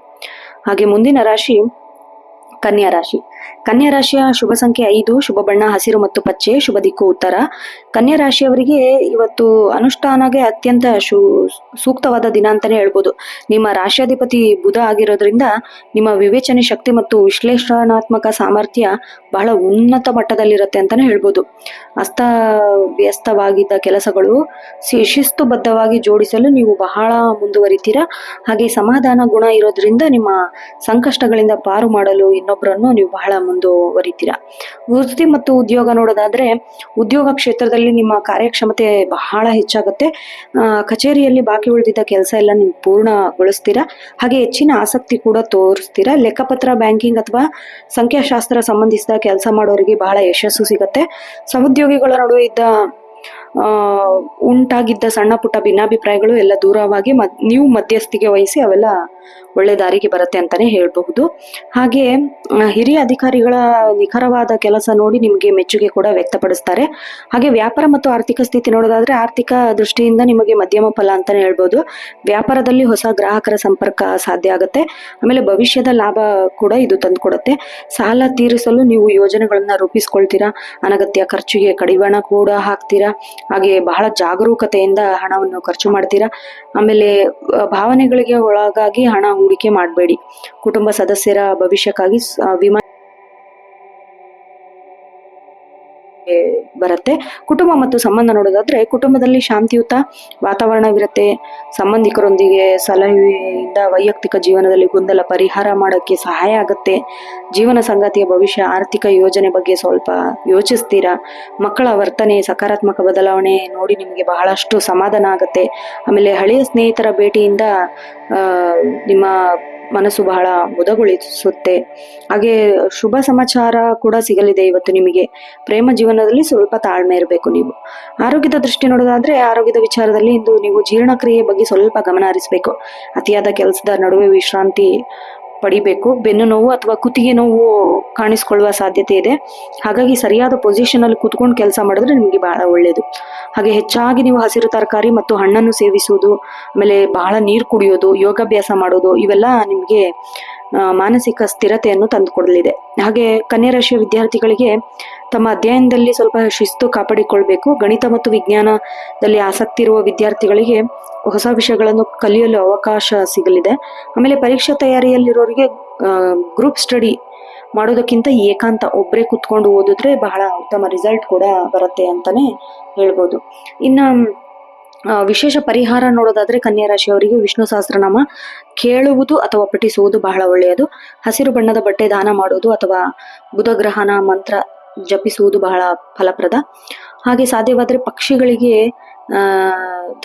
ಹಾಗೆ ಮುಂದಿನ ರಾಶಿ ಕನ್ಯಾ ರಾಶಿ. ಕನ್ಯಾ ರಾಶಿಯ ಶುಭ ಸಂಖ್ಯೆ 5, ಶುಭ ಬಣ್ಣ ಹಸಿರು ಮತ್ತು ಪಚ್ಚೆ, ಶುಭ ದಿಕ್ಕು ಉತ್ತರ. ಕನ್ಯಾ ರಾಶಿಯವರಿಗೆ ಇವತ್ತು ಅನುಷ್ಠಾನಗೆ ಅತ್ಯಂತ ಸೂಕ್ತವಾದ ದಿನ ಅಂತಾನೆ ಹೇಳ್ಬೋದು. ನಿಮ್ಮ ರಾಶಿಯಾಧಿಪತಿ ಬುಧ ಆಗಿರೋದ್ರಿಂದ ನಿಮ್ಮ ವಿವೇಚನೆ ಶಕ್ತಿ ಮತ್ತು ವಿಶ್ಲೇಷಣಾತ್ಮಕ ಸಾಮರ್ಥ್ಯ ಬಹಳ ಉನ್ನತ ಮಟ್ಟದಲ್ಲಿರುತ್ತೆ ಅಂತಾನೆ ಹೇಳ್ಬೋದು. ಅಸ್ತವ್ಯಸ್ತವಾಗಿದ್ದ ಕೆಲಸಗಳು ಶಿಸ್ತುಬದ್ಧವಾಗಿ ಜೋಡಿಸಲು ನೀವು ಬಹಳ ಮುಂದುವರಿತೀರಾ. ಹಾಗೆ ಸಮಾಧಾನ ಗುಣ ಇರೋದ್ರಿಂದ ನಿಮ್ಮ ಸಂಕಷ್ಟಗಳಿಂದ ಪಾರು ಮಾಡಲು ಇನ್ನೊಬ್ಬರನ್ನು ನೀವು ಬಹಳ ಮುಂದುವರಿತೀರಾ. ವೃತ್ತಿ ಮತ್ತು ಉದ್ಯೋಗ ನೋಡೋದಾದ್ರೆ, ಉದ್ಯೋಗ ಕ್ಷೇತ್ರದಲ್ಲಿ ನಿಮ್ಮ ಕಾರ್ಯಕ್ಷಮತೆ ಬಹಳ ಹೆಚ್ಚಾಗುತ್ತೆ. ಕಚೇರಿಯಲ್ಲಿ ಬಾಕಿ ಉಳಿದಿದ್ದ ಕೆಲಸ ಎಲ್ಲ ನೀವು ಪೂರ್ಣಗೊಳಿಸ್ತೀರಾ. ಹಾಗೆ ಹೆಚ್ಚಿನ ಆಸಕ್ತಿ ಕೂಡ ತೋರಿಸ್ತೀರಾ. ಲೆಕ್ಕಪತ್ರ, ಬ್ಯಾಂಕಿಂಗ್ ಅಥವಾ ಸಂಖ್ಯಾಶಾಸ್ತ್ರ ಸಂಬಂಧಿಸಿದ ಕೆಲಸ ಮಾಡೋರಿಗೆ ಬಹಳ ಯಶಸ್ಸು ಸಿಗತ್ತೆ. ಸಹೋದ್ಯೋಗಿಗಳ ನಡುವೆ ಉಂಟಾಗಿದ್ದ ಸಣ್ಣ ಪುಟ್ಟ ಭಿನ್ನಾಭಿಪ್ರಾಯಗಳು ಎಲ್ಲ ದೂರವಾಗಿ ನೀವು ಮಧ್ಯಸ್ಥಿಕೆ ವಹಿಸಿ ಅವೆಲ್ಲ ಒಳ್ಳೆ ದಾರಿಗೆ ಬರುತ್ತೆ ಅಂತಾನೆ ಹೇಳ್ಬಹುದು. ಹಾಗೆ ಹಿರಿಯ ಅಧಿಕಾರಿಗಳ ನಿಖರವಾದ ಕೆಲಸ ನೋಡಿ ನಿಮಗೆ ಮೆಚ್ಚುಗೆ ಕೂಡ ವ್ಯಕ್ತಪಡಿಸ್ತಾರೆ. ಹಾಗೆ ವ್ಯಾಪಾರ ಮತ್ತು ಆರ್ಥಿಕ ಸ್ಥಿತಿ ನೋಡೋದಾದ್ರೆ, ಆರ್ಥಿಕ ದೃಷ್ಟಿಯಿಂದ ನಿಮಗೆ ಮಧ್ಯಮ ಫಲ ಅಂತಾನೆ ಹೇಳ್ಬೋದು. ವ್ಯಾಪಾರದಲ್ಲಿ ಹೊಸ ಗ್ರಾಹಕರ ಸಂಪರ್ಕ ಸಾಧ್ಯ ಆಗುತ್ತೆ. ಆಮೇಲೆ ಭವಿಷ್ಯದ ಲಾಭ ಕೂಡ ಇದು ತಂದುಕೊಡುತ್ತೆ. ಸಾಲ ತೀರಿಸಲು ನೀವು ಯೋಜನೆಗಳನ್ನ ರೂಪಿಸ್ಕೊಳ್ತೀರಾ. ಅನಗತ್ಯ ಖರ್ಚಿಗೆ ಕಡಿವಾಣ ಕೂಡ ಹಾಕ್ತೀರಾ. ಹಾಗೆ ಬಹಳ ಜಾಗರೂಕತೆಯಿಂದ ಹಣವನ್ನು ಖರ್ಚು ಮಾಡ್ತೀರಾ. ಆಮೇಲೆ ಭಾವನೆಗಳಿಗೆ ಒಳಗಾಗಿ ಹಣ ಹೂಡಿಕೆ ಮಾಡಬೇಡಿ. ಕುಟುಂಬ ಸದಸ್ಯರ ಭವಿಷ್ಯಕ್ಕಾಗಿ ವಿಮಾ ಬರುತ್ತೆ. ಕುಟುಂಬ ಮತ್ತು ಸಂಬಂಧ ನೋಡೋದಾದ್ರೆ, ಕುಟುಂಬದಲ್ಲಿ ಶಾಂತಿಯುತ ವಾತಾವರಣವಿರುತ್ತೆ. ಸಂಬಂಧಿಕರೊಂದಿಗೆ ಸಲಹೆಯಿಂದ ವೈಯಕ್ತಿಕ ಜೀವನದಲ್ಲಿ ಗೊಂದಲ ಪರಿಹಾರ ಮಾಡೋಕ್ಕೆ ಸಹಾಯ ಆಗುತ್ತೆ. ಜೀವನ ಸಂಗಾತಿಯ ಭವಿಷ್ಯ, ಆರ್ಥಿಕ ಯೋಜನೆ ಬಗ್ಗೆ ಸ್ವಲ್ಪ ಯೋಚಿಸ್ತೀರಾ. ಮಕ್ಕಳ ವರ್ತನೆ, ಸಕಾರಾತ್ಮಕ ಬದಲಾವಣೆ ನೋಡಿ ನಿಮಗೆ ಬಹಳಷ್ಟು ಸಮಾಧಾನ ಆಗುತ್ತೆ. ಆಮೇಲೆ ಹಳೆಯ ಸ್ನೇಹಿತರ ಭೇಟಿಯಿಂದ ನಿಮ್ಮ ಮನಸ್ಸು ಬಹಳ ಮುದಗೊಳಿಸುತ್ತೆ. ಹಾಗೆ ಶುಭ ಸಮಾಚಾರ ಕೂಡ ಸಿಗಲಿದೆ ಇವತ್ತು ನಿಮಗೆ. ಪ್ರೇಮ ಜೀವನದಲ್ಲಿ ಸ್ವಲ್ಪ ತಾಳ್ಮೆ ಇರಬೇಕು ನೀವು. ಆರೋಗ್ಯದ ದೃಷ್ಟಿ ನೋಡೋದಾದ್ರೆ, ಆರೋಗ್ಯದ ವಿಚಾರದಲ್ಲಿ ಇಂದು ನೀವು ಜೀರ್ಣಕ್ರಿಯೆ ಬಗ್ಗೆ ಸ್ವಲ್ಪ ಗಮನ ಹರಿಸಬೇಕು. ಅತಿಯಾದ ಕೆಲಸದ ನಡುವೆ ವಿಶ್ರಾಂತಿ ಪಡಿಬೇಕು. ಬೆನ್ನು ನೋವು ಅಥವಾ ಕುತ್ತಿಗೆ ನೋವು ಕಾಣಿಸ್ಕೊಳ್ಳುವ ಸಾಧ್ಯತೆ ಇದೆ. ಹಾಗಾಗಿ ಸರಿಯಾದ ಪೊಸಿಷನ್ ಅಲ್ಲಿ ಕೂತ್ಕೊಂಡು ಕೆಲಸ ಮಾಡಿದ್ರೆ ನಿಮಗೆ ಬಹಳ ಒಳ್ಳೆಯದು. ಹಾಗೆ ಹೆಚ್ಚಾಗಿ ನೀವು ಹಸಿರು ತರಕಾರಿ ಮತ್ತು ಹಣ್ಣನ್ನು ಸೇವಿಸುವುದು, ಆಮೇಲೆ ಬಹಳ ನೀರು ಕುಡಿಯೋದು, ಯೋಗಾಭ್ಯಾಸ ಮಾಡೋದು, ಇವೆಲ್ಲ ನಿಮಗೆ ಮಾನಸಿಕ ಸ್ಥಿರತೆಯನ್ನು ತಂದುಕೊಡಲಿದೆ. ಹಾಗೆ ಕನ್ಯಾ ರಾಶಿಯ ವಿದ್ಯಾರ್ಥಿಗಳಿಗೆ ತಮ್ಮ ಅಧ್ಯಯನದಲ್ಲಿ ಸ್ವಲ್ಪ ಶಿಸ್ತು ಕಾಪಾಡಿಕೊಳ್ಬೇಕು. ಗಣಿತ ಮತ್ತು ವಿಜ್ಞಾನದಲ್ಲಿ ಆಸಕ್ತಿ ಇರುವ ವಿದ್ಯಾರ್ಥಿಗಳಿಗೆ ಹೊಸ ವಿಷಯಗಳನ್ನು ಕಲಿಯಲು ಅವಕಾಶ ಸಿಗಲಿದೆ. ಆಮೇಲೆ ಪರೀಕ್ಷಾ ತಯಾರಿಯಲ್ಲಿರೋರಿಗೆ ಗ್ರೂಪ್ ಸ್ಟಡಿ ಮಾಡೋದಕ್ಕಿಂತ ಏಕಾಂತ ಒಬ್ಬರೇ ಕುತ್ಕೊಂಡು ಓದಿದ್ರೆ ಬಹಳ ಉತ್ತಮ ರಿಸಲ್ಟ್ ಕೂಡ ಬರುತ್ತೆ ಅಂತಾನೆ ಹೇಳ್ಬೋದು. ಇನ್ನು ವಿಶೇಷ ಪರಿಹಾರ ನೋಡೋದಾದ್ರೆ ಕನ್ಯಾ ರಾಶಿಯವರಿಗೆ ವಿಷ್ಣು ಸಹಸ್ರನಾಮ ಕೇಳುವುದು ಅಥವಾ ಪಠಿಸುವುದು ಬಹಳ ಒಳ್ಳೆಯದು. ಹಸಿರು ಬಣ್ಣದ ಬಟ್ಟೆ ದಾನ ಮಾಡುವುದು ಅಥವಾ ಬುಧಗ್ರಹನ ಮಂತ್ರ ಜಪಿಸುವುದು ಬಹಳ ಫಲಪ್ರದ. ಹಾಗೆ ಸಾಧ್ಯವಾದರೆ ಪಕ್ಷಿಗಳಿಗೆ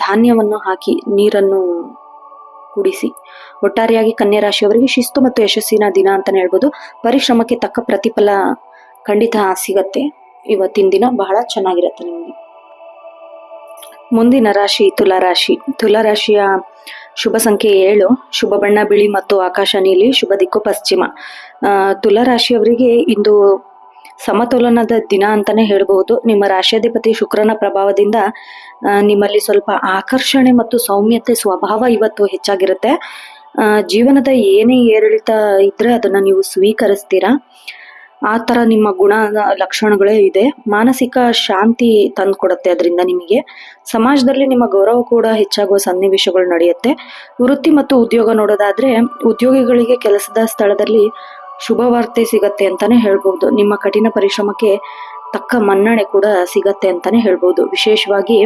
ಧಾನ್ಯವನ್ನು ಹಾಕಿ ನೀರನ್ನು ಕುಡಿಸಿ. ಒಟ್ಟಾರೆಯಾಗಿ ಕನ್ಯಾ ರಾಶಿಯವರಿಗೆ ಶಿಸ್ತು ಮತ್ತು ಯಶಸ್ಸಿನ ದಿನ ಅಂತಾನೆ ಹೇಳ್ಬೋದು. ಪರಿಶ್ರಮಕ್ಕೆ ತಕ್ಕ ಪ್ರತಿಫಲ ಖಂಡಿತ ಸಿಗತ್ತೆ. ಇವತ್ತಿನ ದಿನ ಬಹಳ ಚೆನ್ನಾಗಿರುತ್ತೆ ನಿಮಗೆ. ಮುಂದಿನ ರಾಶಿ ತುಲಾರಾಶಿ. ತುಲಾರಾಶಿಯ ಶುಭ ಸಂಖ್ಯೆ 7, ಶುಭ ಬಣ್ಣ ಬಿಳಿ ಮತ್ತು ಆಕಾಶ ನೀಲಿ, ಶುಭ ದಿಕ್ಕು ಪಶ್ಚಿಮ. ತುಲಾರಾಶಿಯವರಿಗೆ ಇಂದು ಸಮತೋಲನದ ದಿನ ಅಂತಾನೆ ಹೇಳಬಹುದು. ನಿಮ್ಮ ರಾಶಿಯಾಧಿಪತಿ ಶುಕ್ರನ ಪ್ರಭಾವದಿಂದ ನಿಮ್ಮಲ್ಲಿ ಸ್ವಲ್ಪ ಆಕರ್ಷಣೆ ಮತ್ತು ಸೌಮ್ಯತೆ ಸ್ವಭಾವ ಇವತ್ತು ಹೆಚ್ಚಾಗಿರುತ್ತೆ. ಜೀವನದ ಏನೇ ಏರಿಳಿತ ಇದ್ರೆ ಅದನ್ನ ನೀವು ಸ್ವೀಕರಿಸ್ತೀರಾ. ಆ ತರ ನಿಮ್ಮ ಗುಣ ಲಕ್ಷಣಗಳೇ ಇದೆ. ಮಾನಸಿಕ ಶಾಂತಿ ತಂದ್ಕೊಡುತ್ತೆ ಅದರಿಂದ ನಿಮಗೆ. ಸಮಾಜದಲ್ಲಿ ನಿಮ್ಮ ಗೌರವ ಕೂಡ ಹೆಚ್ಚಾಗುವ ಸನ್ನಿವೇಶಗಳು ನಡೆಯುತ್ತೆ. ವೃತ್ತಿ ಮತ್ತು ಉದ್ಯೋಗ ನೋಡೋದಾದ್ರೆ ಉದ್ಯೋಗಿಗಳಿಗೆ ಕೆಲಸದ ಸ್ಥಳದಲ್ಲಿ ಶುಭ ವಾರ್ತೆ ಸಿಗತ್ತೆ ಅಂತಾನೆ ಹೇಳ್ಬಹುದು. ನಿಮ್ಮ ಕಠಿಣ ಪರಿಶ್ರಮಕ್ಕೆ ತಕ್ಕ ಮನ್ನಣೆ ಕೂಡ ಸಿಗತ್ತೆ ಅಂತಾನೆ ಹೇಳ್ಬಹುದು. ವಿಶೇಷವಾಗಿ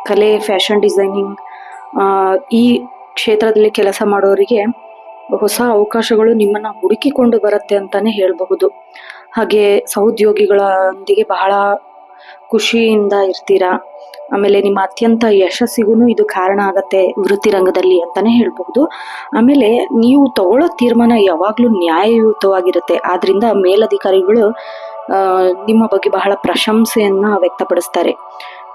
ಕಲೆ, ಫ್ಯಾಷನ್ ಡಿಸೈನಿಂಗ್ ಈ ಕ್ಷೇತ್ರದಲ್ಲಿ ಕೆಲಸ ಮಾಡೋರಿಗೆ ಹೊಸ ಅವಕಾಶಗಳು ನಿಮ್ಮನ್ನ ಹುಡುಕಿಕೊಂಡು ಬರುತ್ತೆ ಅಂತಾನೆ ಹೇಳಬಹುದು. ಹಾಗೆ ಸಹೋದ್ಯೋಗಿಗಳೊಂದಿಗೆ ಬಹಳ ಖುಷಿಯಿಂದ ಇರ್ತೀರಾ. ಆಮೇಲೆ ನಿಮ್ಮ ಅತ್ಯಂತ ಯಶಸ್ಸಿಗೂ ಇದು ಕಾರಣ ಆಗತ್ತೆ ವೃತ್ತಿ ರಂಗದಲ್ಲಿ ಅಂತಾನೆ ಹೇಳ್ಬಹುದು. ಆಮೇಲೆ ನೀವು ತಗೊಳ್ಳೋ ತೀರ್ಮಾನ ಯಾವಾಗ್ಲೂ ನ್ಯಾಯಯುತವಾಗಿರುತ್ತೆ. ಆದ್ರಿಂದ ಮೇಲಧಿಕಾರಿಗಳು ನಿಮ್ಮ ಬಗ್ಗೆ ಬಹಳ ಪ್ರಶಂಸೆಯನ್ನ ವ್ಯಕ್ತಪಡಿಸ್ತಾರೆ.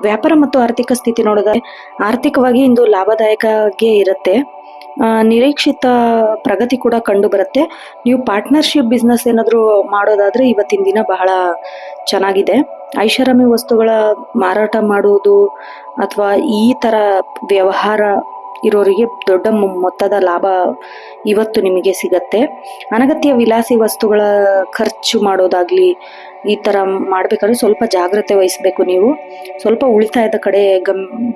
ವ್ಯಾಪಾರ ಮತ್ತು ಆರ್ಥಿಕ ಸ್ಥಿತಿ ನೋಡಿದ್ರೆ ಆರ್ಥಿಕವಾಗಿ ಇಂದು ಲಾಭದಾಯಕವಾಗಿ ಇರುತ್ತೆ. ನಿರೀಕ್ಷಿತ ಪ್ರಗತಿ ಕೂಡ ಕಂಡು ಬರುತ್ತೆ. ನೀವು ಪಾರ್ಟ್ನರ್ಶಿಪ್ ಬಿಸ್ನೆಸ್ ಏನಾದರೂ ಮಾಡೋದಾದ್ರೆ ಇವತ್ತಿನ ದಿನ ಬಹಳ ಚೆನ್ನಾಗಿದೆ. ಐಷಾರಾಮಿ ವಸ್ತುಗಳ ಮಾರಾಟ ಮಾಡುವುದು ಅಥವಾ ಈ ತರ ವ್ಯವಹಾರ ಇರೋರಿಗೆ ದೊಡ್ಡ ಮೊತ್ತದ ಲಾಭ ಇವತ್ತು ನಿಮಗೆ ಸಿಗತ್ತೆ. ಅನಗತ್ಯ ವಿಲಾಸಿ ವಸ್ತುಗಳ ಖರ್ಚು ಮಾಡೋದಾಗ್ಲಿ ಈ ತರ ಮಾಡ್ಬೇಕಾದ್ರೆ ಸ್ವಲ್ಪ ಜಾಗ್ರತೆ ವಹಿಸ್ಬೇಕು. ನೀವು ಸ್ವಲ್ಪ ಉಳಿತಾಯದ ಕಡೆ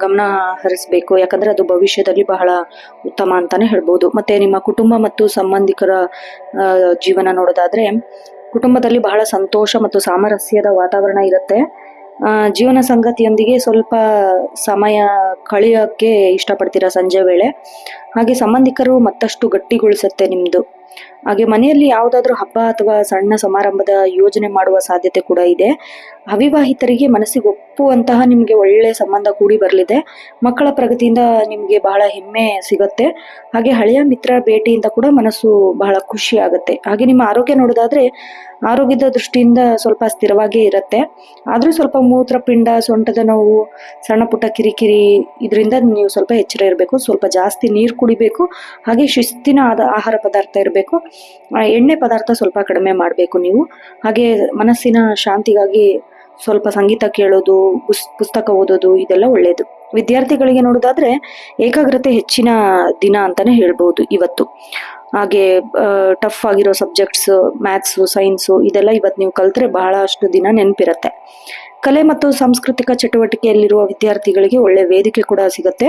ಗಮನ ಹರಿಸ್ಬೇಕು. ಯಾಕಂದ್ರೆ ಅದು ಭವಿಷ್ಯದಲ್ಲಿ ಬಹಳ ಉತ್ತಮ ಅಂತಾನೆ ಹೇಳ್ಬೋದು. ಮತ್ತೆ ನಿಮ್ಮ ಕುಟುಂಬ ಮತ್ತು ಸಂಬಂಧಿಕರ ಜೀವನ ನೋಡೋದಾದ್ರೆ ಕುಟುಂಬದಲ್ಲಿ ಬಹಳ ಸಂತೋಷ ಮತ್ತು ಸಾಮರಸ್ಯದ ವಾತಾವರಣ ಇರುತ್ತೆ. ಜೀವನ ಸಂಗತಿಯೊಂದಿಗೆ ಸ್ವಲ್ಪ ಸಮಯ ಕಳೆಯೋಕ್ಕೆ ಇಷ್ಟಪಡ್ತೀರಾ ಸಂಜೆ ವೇಳೆ. ಹಾಗೆ ಸಂಬಂಧಿಕರು ಮತ್ತಷ್ಟು ಗಟ್ಟಿಗೊಳಿಸುತ್ತೆ ನಿಮ್ದು. ಹಾಗೆ ಮನೆಯಲ್ಲಿ ಯಾವುದಾದ್ರೂ ಹಬ್ಬ ಅಥವಾ ಸಣ್ಣ ಸಮಾರಂಭದ ಯೋಜನೆ ಮಾಡುವ ಸಾಧ್ಯತೆ ಕೂಡ ಇದೆ. ಅವಿವಾಹಿತರಿಗೆ ಮನಸ್ಸಿಗೆ ಒಪ್ಪುವಂತಹ ನಿಮಗೆ ಒಳ್ಳೆ ಸಂಬಂಧ ಕೂಡಿ ಬರಲಿದೆ. ಮಕ್ಕಳ ಪ್ರಗತಿಯಿಂದ ನಿಮಗೆ ಬಹಳ ಹೆಮ್ಮೆ ಸಿಗುತ್ತೆ. ಹಾಗೆ ಹಳೆಯ ಮಿತ್ರ ಭೇಟಿಯಿಂದ ಕೂಡ ಮನಸ್ಸು ಬಹಳ ಖುಷಿ ಆಗುತ್ತೆ. ಹಾಗೆ ನಿಮ್ಮ ಆರೋಗ್ಯ ನೋಡೋದಾದ್ರೆ ಆರೋಗ್ಯದ ದೃಷ್ಟಿಯಿಂದ ಸ್ವಲ್ಪ ಸ್ಥಿರವಾಗೇ ಇರುತ್ತೆ. ಆದ್ರೂ ಸ್ವಲ್ಪ ಮೂತ್ರಪಿಂಡ, ಸೊಂಟದ ನೋವು, ಸಣ್ಣ ಪುಟ್ಟ ಕಿರಿಕಿರಿ ಇದರಿಂದ ನೀವು ಸ್ವಲ್ಪ ಎಚ್ಚರ ಇರಬೇಕು. ಸ್ವಲ್ಪ ಜಾಸ್ತಿ ನೀರು ಕುಡಿಬೇಕು. ಹಾಗೆ ಶಿಸ್ತಿನ ಆಹಾರ ಪದಾರ್ಥ ಇರಬೇಕು. ಎಣ್ಣೆ ಪದಾರ್ಥ ಸ್ವಲ್ಪ ಕಡಿಮೆ ಮಾಡಬೇಕು ನೀವು. ಹಾಗೆ ಮನಸ್ಸಿನ ಶಾಂತಿಗಾಗಿ ಸ್ವಲ್ಪ ಸಂಗೀತ ಕೇಳೋದು, ಪುಸ್ತಕ ಓದೋದು ಇದೆಲ್ಲ ಒಳ್ಳೆಯದು. ವಿದ್ಯಾರ್ಥಿಗಳಿಗೆ ನೋಡೋದಾದ್ರೆ ಏಕಾಗ್ರತೆ ಹೆಚ್ಚಿನ ದಿನ ಅಂತಾನೆ ಹೇಳ್ಬಹುದು ಇವತ್ತು. ಹಾಗೆ ಟಫ್ ಆಗಿರೋ ಸಬ್ಜೆಕ್ಟ್ಸ್, ಮ್ಯಾಥ್ಸು, ಸೈನ್ಸು ಇದೆಲ್ಲ ಇವತ್ತು ನೀವು ಕಲ್ತ್ರೆ ಬಹಳಷ್ಟು ದಿನ ನೆನಪಿರುತ್ತೆ. ಕಲೆ ಮತ್ತು ಸಾಂಸ್ಕೃತಿಕ ಚಟುವಟಿಕೆಯಲ್ಲಿರುವ ವಿದ್ಯಾರ್ಥಿಗಳಿಗೆ ಒಳ್ಳೆ ವೇದಿಕೆ ಕೂಡ ಸಿಗುತ್ತೆ.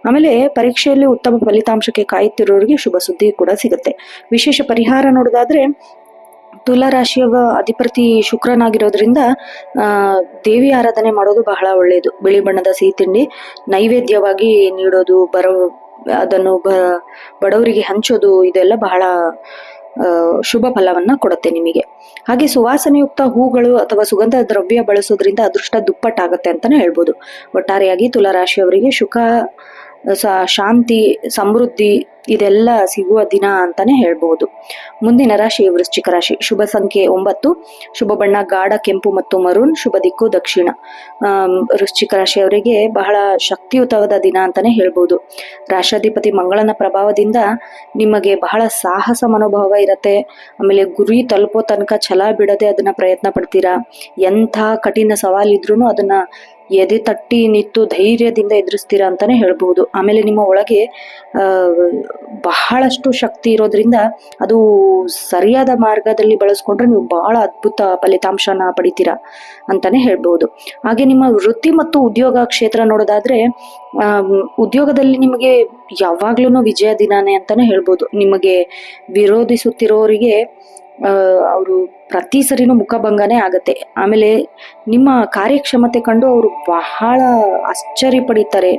ಆಮೇಲೆ ಪರೀಕ್ಷೆಯಲ್ಲಿ ಉತ್ತಮ ಫಲಿತಾಂಶಕ್ಕೆ ಕಾಯುತ್ತಿರೋರಿಗೆ ಶುಭ ಸುದ್ದಿ ಕೂಡ ಸಿಗುತ್ತೆ. ವಿಶೇಷ ಪರಿಹಾರ ನೋಡೋದಾದ್ರೆ ತುಲಾ ರಾಶಿಯ ಅಧಿಪತಿ ಶುಕ್ರನಾಗಿರೋದ್ರಿಂದ ದೇವಿ ಆರಾಧನೆ ಮಾಡೋದು ಬಹಳ ಒಳ್ಳೆಯದು. ಬಿಳಿ ಬಣ್ಣದ ಸಿಹಿ ತಿಂಡಿ ನೈವೇದ್ಯವಾಗಿ ನೀಡೋದು, ಅದನ್ನು ಬಡವರಿಗೆ ಹಂಚೋದು ಇದೆಲ್ಲ ಬಹಳ ಶುಭ ಫಲವನ್ನ ಕೊಡುತ್ತೆ ನಿಮಗೆ. ಹಾಗೆ ಸುವಾಸನೆಯುಕ್ತ ಹೂಗಳು ಅಥವಾ ಸುಗಂಧ ದ್ರವ್ಯ ಬಳಸೋದ್ರಿಂದ ಅದೃಷ್ಟ ದುಪ್ಪಟ್ಟಾಗತ್ತೆ ಅಂತಾನೆ ಹೇಳ್ಬೋದು. ಒಟ್ಟಾರೆಯಾಗಿ ತುಲಾ ರಾಶಿಯವರಿಗೆ ಸುಖ, ಶಾಂತಿ, ಸಮೃದ್ಧಿ ಇದೆಲ್ಲ ಸಿಗುವ ದಿನ ಅಂತಾನೆ ಹೇಳ್ಬಹುದು. ಮುಂದಿನ ರಾಶಿ ವೃಶ್ಚಿಕ ರಾಶಿ. ಶುಭ ಸಂಖ್ಯೆ 9, ಶುಭ ಬಣ್ಣ ಗಾಢ ಕೆಂಪು ಮತ್ತು ಮರೂನ್, ಶುಭ ದಿಕ್ಕು ದಕ್ಷಿಣ. ವೃಶ್ಚಿಕ ರಾಶಿಯವರಿಗೆ ಬಹಳ ಶಕ್ತಿಯುತವಾದ ದಿನ ಅಂತಾನೆ ಹೇಳ್ಬಹುದು. ರಾಷ್ಟ್ರಾಧಿಪತಿ ಮಂಗಳನ ಪ್ರಭಾವದಿಂದ ನಿಮಗೆ ಬಹಳ ಸಾಹಸ ಮನೋಭಾವ ಇರತ್ತೆ. ಆಮೇಲೆ ಗುರಿ ತಲುಪೋ ತನಕ ಛಲ ಬಿಡದೆ ಅದನ್ನ ಪ್ರಯತ್ನ ಪಡ್ತೀರಾ. ಎಂಥ ಕಠಿಣ ಸವಾಲಿದ್ರೂ ಅದನ್ನ ಎದೆ ತಟ್ಟಿ ನಿಂತು ಧೈರ್ಯದಿಂದ ಎದುರಿಸ್ತೀರಾ ಅಂತಾನೆ ಹೇಳ್ಬಹುದು. ಆಮೇಲೆ ನಿಮ್ಮ ಒಳಗೆ ಬಹಳಷ್ಟು ಶಕ್ತಿ ಇರೋದ್ರಿಂದ ಅದು ಸರಿಯಾದ ಮಾರ್ಗದಲ್ಲಿ ಬಳಸ್ಕೊಂಡ್ರೆ ನೀವು ಬಹಳ ಅದ್ಭುತ ಫಲಿತಾಂಶನ ಪಡಿತೀರಾ ಅಂತಾನೆ ಹೇಳ್ಬಹುದು. ಹಾಗೆ ನಿಮ್ಮ ವೃತ್ತಿ ಮತ್ತು ಉದ್ಯೋಗ ಕ್ಷೇತ್ರ ನೋಡೋದಾದ್ರೆ ಉದ್ಯೋಗದಲ್ಲಿ ನಿಮಗೆ ಯಾವಾಗ್ಲೂ ವಿಜಯ ದಿನಾನೇ ಅಂತಾನೆ ಹೇಳ್ಬೋದು. ನಿಮಗೆ ವಿರೋಧಿಸುತ್ತಿರೋರಿಗೆ ಅವರು ಪ್ರತಿ ಸರಿನೂ ಮುಖಭಂಗನೇ ಆಗತ್ತೆ. ಆಮೇಲೆ ನಿಮ್ಮ ಕಾರ್ಯಕ್ಷಮತೆ ಕಂಡು ಅವರು ಬಹಳ ಆಶ್ಚರ್ಯ ಪಡೀತಾರೆ.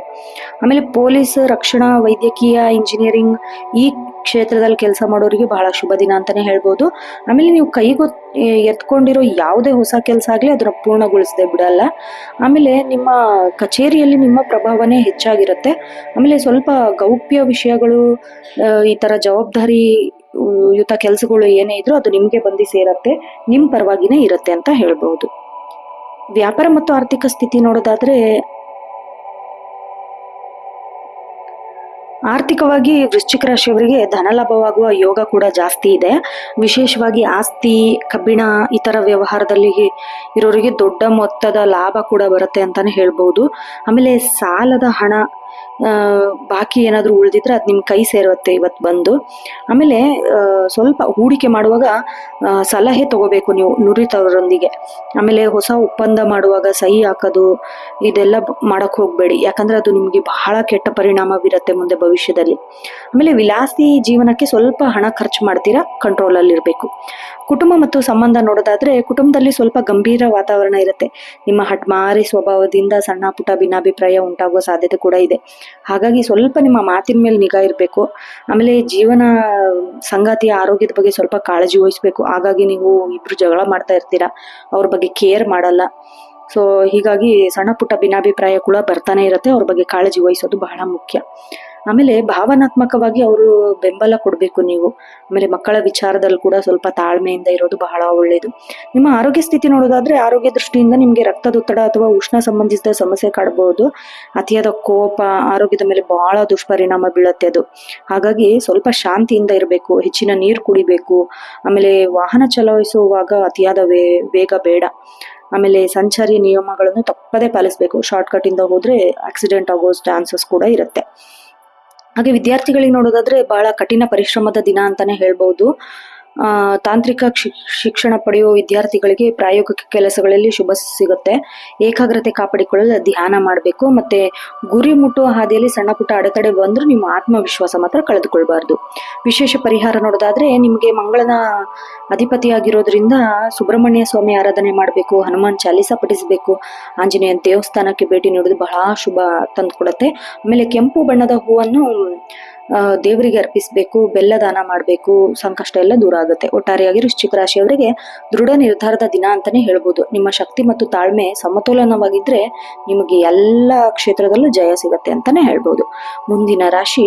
ಆಮೇಲೆ ಪೊಲೀಸ್, ರಕ್ಷಣಾ, ವೈದ್ಯಕೀಯ, ಇಂಜಿನಿಯರಿಂಗ್ ಈ ಕ್ಷೇತ್ರದಲ್ಲಿ ಕೆಲಸ ಮಾಡೋರಿಗೆ ಬಹಳ ಶುಭ ದಿನ ಅಂತಾನೆ ಹೇಳ್ಬೋದು. ಆಮೇಲೆ ನೀವು ಎತ್ಕೊಂಡಿರೋ ಯಾವುದೇ ಹೊಸ ಕೆಲಸ ಆಗಲಿ ಅದನ್ನ ಪೂರ್ಣಗೊಳಿಸದೆ ಬಿಡಲ್ಲ. ಆಮೇಲೆ ನಿಮ್ಮ ಕಚೇರಿಯಲ್ಲಿ ನಿಮ್ಮ ಪ್ರಭಾವನೆ ಹೆಚ್ಚಾಗಿರುತ್ತೆ. ಆಮೇಲೆ ಸ್ವಲ್ಪ ಗೌಪ್ಯ ವಿಷಯಗಳು, ಈ ತರ ಜವಾಬ್ದಾರಿ ಯುತ ಕೆಲಸಗಳು ಏನೇ ಇದ್ರೂ ಅದು ನಿಮ್ಗೆ ಬಂದು ಸೇರತ್ತೆ, ನಿಮ್ ಪರವಾಗಿನೇ ಇರುತ್ತೆ ಅಂತ ಹೇಳ್ಬಹುದು. ವ್ಯಾಪಾರ ಮತ್ತು ಆರ್ಥಿಕ ಸ್ಥಿತಿ ನೋಡೋದಾದ್ರೆ, ಆರ್ಥಿಕವಾಗಿ ವೃಶ್ಚಿಕ ರಾಶಿಯವರಿಗೆ ಧನ ಲಾಭವಾಗುವ ಯೋಗ ಕೂಡ ಜಾಸ್ತಿ ಇದೆ. ವಿಶೇಷವಾಗಿ ಆಸ್ತಿ, ಕಬ್ಬಿಣ ಈ ತರ ವ್ಯವಹಾರದಲ್ಲಿ ಇರೋರಿಗೆ ದೊಡ್ಡ ಮೊತ್ತದ ಲಾಭ ಕೂಡ ಬರುತ್ತೆ ಅಂತಾನೆ ಹೇಳ್ಬಹುದು. ಆಮೇಲೆ ಸಾಲದ ಹಣ ಬಾಕಿ ಏನಾದ್ರೂ ಉಳಿದಿದ್ರೆ ಅದು ನಿಮ್ ಕೈ ಸೇರುತ್ತೆ ಇವತ್ತು ಬಂದು. ಆಮೇಲೆ ಸ್ವಲ್ಪ ಹೂಡಿಕೆ ಮಾಡುವಾಗ ಸಲಹೆ ತಗೋಬೇಕು ನೀವು ನುರಿತವರೊಂದಿಗೆ. ಆಮೇಲೆ ಹೊಸ ಒಪ್ಪಂದ ಮಾಡುವಾಗ ಸಹಿ ಹಾಕೋದು ಇದೆಲ್ಲ ಮಾಡಕ್ ಹೋಗ್ಬೇಡಿ, ಯಾಕಂದ್ರೆ ಅದು ನಿಮ್ಗೆ ಬಹಳ ಕೆಟ್ಟ ಪರಿಣಾಮ ಬೀರುತ್ತೆ ಮುಂದೆ ಭವಿಷ್ಯದಲ್ಲಿ. ಆಮೇಲೆ ವಿಲಾಸಿ ಜೀವನಕ್ಕೆ ಸ್ವಲ್ಪ ಹಣ ಖರ್ಚು ಮಾಡ್ತೀರಾ, ಕಂಟ್ರೋಲ್ ಅಲ್ಲಿ ಇರ್ಬೇಕು. ಕುಟುಂಬ ಮತ್ತು ಸಂಬಂಧ ನೋಡೋದಾದ್ರೆ, ಕುಟುಂಬದಲ್ಲಿ ಸ್ವಲ್ಪ ಗಂಭೀರ ವಾತಾವರಣ ಇರುತ್ತೆ. ನಿಮ್ಮ ಹಠಮಾರಿ ಸ್ವಭಾವದಿಂದ ಸಣ್ಣ ಪುಟ್ಟ ಭಿನ್ನಾಭಿಪ್ರಾಯ ಉಂಟಾಗುವ ಸಾಧ್ಯತೆ ಕೂಡ ಇದೆ. ಹಾಗಾಗಿ ಸ್ವಲ್ಪ ನಿಮ್ಮ ಮಾತಿನ ಮೇಲೆ ನಿಗಾ ಇರಬೇಕು. ಆಮೇಲೆ ಜೀವನ ಸಂಗಾತಿಯ ಆರೋಗ್ಯದ ಬಗ್ಗೆ ಸ್ವಲ್ಪ ಕಾಳಜಿ ವಹಿಸ್ಬೇಕು. ಹಾಗಾಗಿ ನೀವು ಇಬ್ರು ಜಗಳ ಮಾಡ್ತಾ ಇರ್ತೀರಾ, ಅವ್ರ ಬಗ್ಗೆ ಕೇರ್ ಮಾಡಲ್ಲ. ಸೊ ಹೀಗಾಗಿ ಸಣ್ಣ ಪುಟ್ಟ ಭಿನ್ನಾಭಿಪ್ರಾಯ ಕೂಡ ಬರ್ತಾನೆ ಇರುತ್ತೆ. ಅವ್ರ ಬಗ್ಗೆ ಕಾಳಜಿ ವಹಿಸೋದು ಬಹಳ ಮುಖ್ಯ. ಆಮೇಲೆ ಭಾವನಾತ್ಮಕವಾಗಿ ಅವರು ಬೆಂಬಲ ಕೊಡಬೇಕು ನೀವು. ಆಮೇಲೆ ಮಕ್ಕಳ ವಿಚಾರದಲ್ಲಿ ಕೂಡ ಸ್ವಲ್ಪ ತಾಳ್ಮೆಯಿಂದ ಇರೋದು ಬಹಳ ಒಳ್ಳೆಯದು. ನಿಮ್ಮ ಆರೋಗ್ಯ ಸ್ಥಿತಿ ನೋಡೋದಾದ್ರೆ, ಆರೋಗ್ಯ ದೃಷ್ಟಿಯಿಂದ ನಿಮ್ಗೆ ರಕ್ತದೊತ್ತಡ ಅಥವಾ ಉಷ್ಣ ಸಂಬಂಧಿಸಿದ ಸಮಸ್ಯೆ ಕಾಡಬಹುದು. ಅತಿಯಾದ ಕೋಪ ಆರೋಗ್ಯದ ಮೇಲೆ ಬಹಳ ದುಷ್ಪರಿಣಾಮ ಬೀಳುತ್ತೆ ಅದು. ಹಾಗಾಗಿ ಸ್ವಲ್ಪ ಶಾಂತಿಯಿಂದ ಇರಬೇಕು, ಹೆಚ್ಚಿನ ನೀರು ಕುಡಿಬೇಕು. ಆಮೇಲೆ ವಾಹನ ಚಲಾಯಿಸುವಾಗ ಅತಿಯಾದ ವೇಗ ಬೇಡ. ಆಮೇಲೆ ಸಂಚಾರಿ ನಿಯಮಗಳನ್ನು ತಪ್ಪದೇ ಪಾಲಿಸಬೇಕು. ಶಾರ್ಟ್ ಕಟ್ ಇಂದ ಹೋದ್ರೆ ಆಕ್ಸಿಡೆಂಟ್ ಆಗೋ ಚಾನ್ಸಸ್ ಕೂಡ ಇರುತ್ತೆ. ಹಾಗೆ ವಿದ್ಯಾರ್ಥಿಗಳಿಗೆ ನೋಡೋದಾದ್ರೆ ಬಹಳ ಕಠಿಣ ಪರಿಶ್ರಮದ ದಿನ ಅಂತಾನೆ ಹೇಳ್ಬಹುದು. ತಾಂತ್ರಿಕ ಶಿಕ್ಷಣ ಪಡೆಯುವ ವಿದ್ಯಾರ್ಥಿಗಳಿಗೆ ಪ್ರಾಯೋಗಿಕ ಕೆಲಸಗಳಲ್ಲಿ ಶುಭ ಸಿಗುತ್ತೆ. ಏಕಾಗ್ರತೆ ಕಾಪಾಡಿಕೊಳ್ಳಲು ಧ್ಯಾನ ಮಾಡಬೇಕು. ಮತ್ತೆ ಗುರಿ ಮುಟ್ಟುವ ಹಾದಿಯಲ್ಲಿ ಸಣ್ಣ ಪುಟ್ಟ ಅಡೆತಡೆ ಬಂದ್ರೂ ನಿಮ್ಮ ಆತ್ಮವಿಶ್ವಾಸ ಮಾತ್ರ ಕಳೆದುಕೊಳ್ಬಾರ್ದು. ವಿಶೇಷ ಪರಿಹಾರ ನೋಡೋದಾದ್ರೆ, ನಿಮ್ಗೆ ಮಂಗಳನ ಅಧಿಪತಿಯಾಗಿರೋದ್ರಿಂದ ಸುಬ್ರಹ್ಮಣ್ಯ ಸ್ವಾಮಿ ಆರಾಧನೆ ಮಾಡಬೇಕು, ಹನುಮಾನ್ ಚಾಲೀಸ ಪಠಿಸಬೇಕು, ಆಂಜನೇಯ ದೇವಸ್ಥಾನಕ್ಕೆ ಭೇಟಿ ನೀಡೋದು ಬಹಳ ಶುಭ ತಂದುಕೊಡುತ್ತೆ. ಆಮೇಲೆ ಕೆಂಪು ಬಣ್ಣದ ಹೂವನ್ನು ದೇವರಿಗೆ ಅರ್ಪಿಸಬೇಕು, ಬೆಲ್ಲ ದಾನ ಮಾಡಬೇಕು, ಸಂಕಷ್ಟ ಎಲ್ಲ ದೂರ ಆಗುತ್ತೆ. ಒಟ್ಟಾರೆಯಾಗಿ ವೃಶ್ಚಿಕ ರಾಶಿಯವರಿಗೆ ದೃಢ ನಿರ್ಧಾರದ ದಿನ ಅಂತಾನೆ ಹೇಳ್ಬೋದು. ನಿಮ್ಮ ಶಕ್ತಿ ಮತ್ತು ತಾಳ್ಮೆ ಸಮತೋಲನವಾಗಿದ್ರೆ ನಿಮಗೆ ಎಲ್ಲ ಕ್ಷೇತ್ರದಲ್ಲೂ ಜಯ ಸಿಗತ್ತೆ ಅಂತಾನೆ ಹೇಳ್ಬೋದು. ಮುಂದಿನ ರಾಶಿ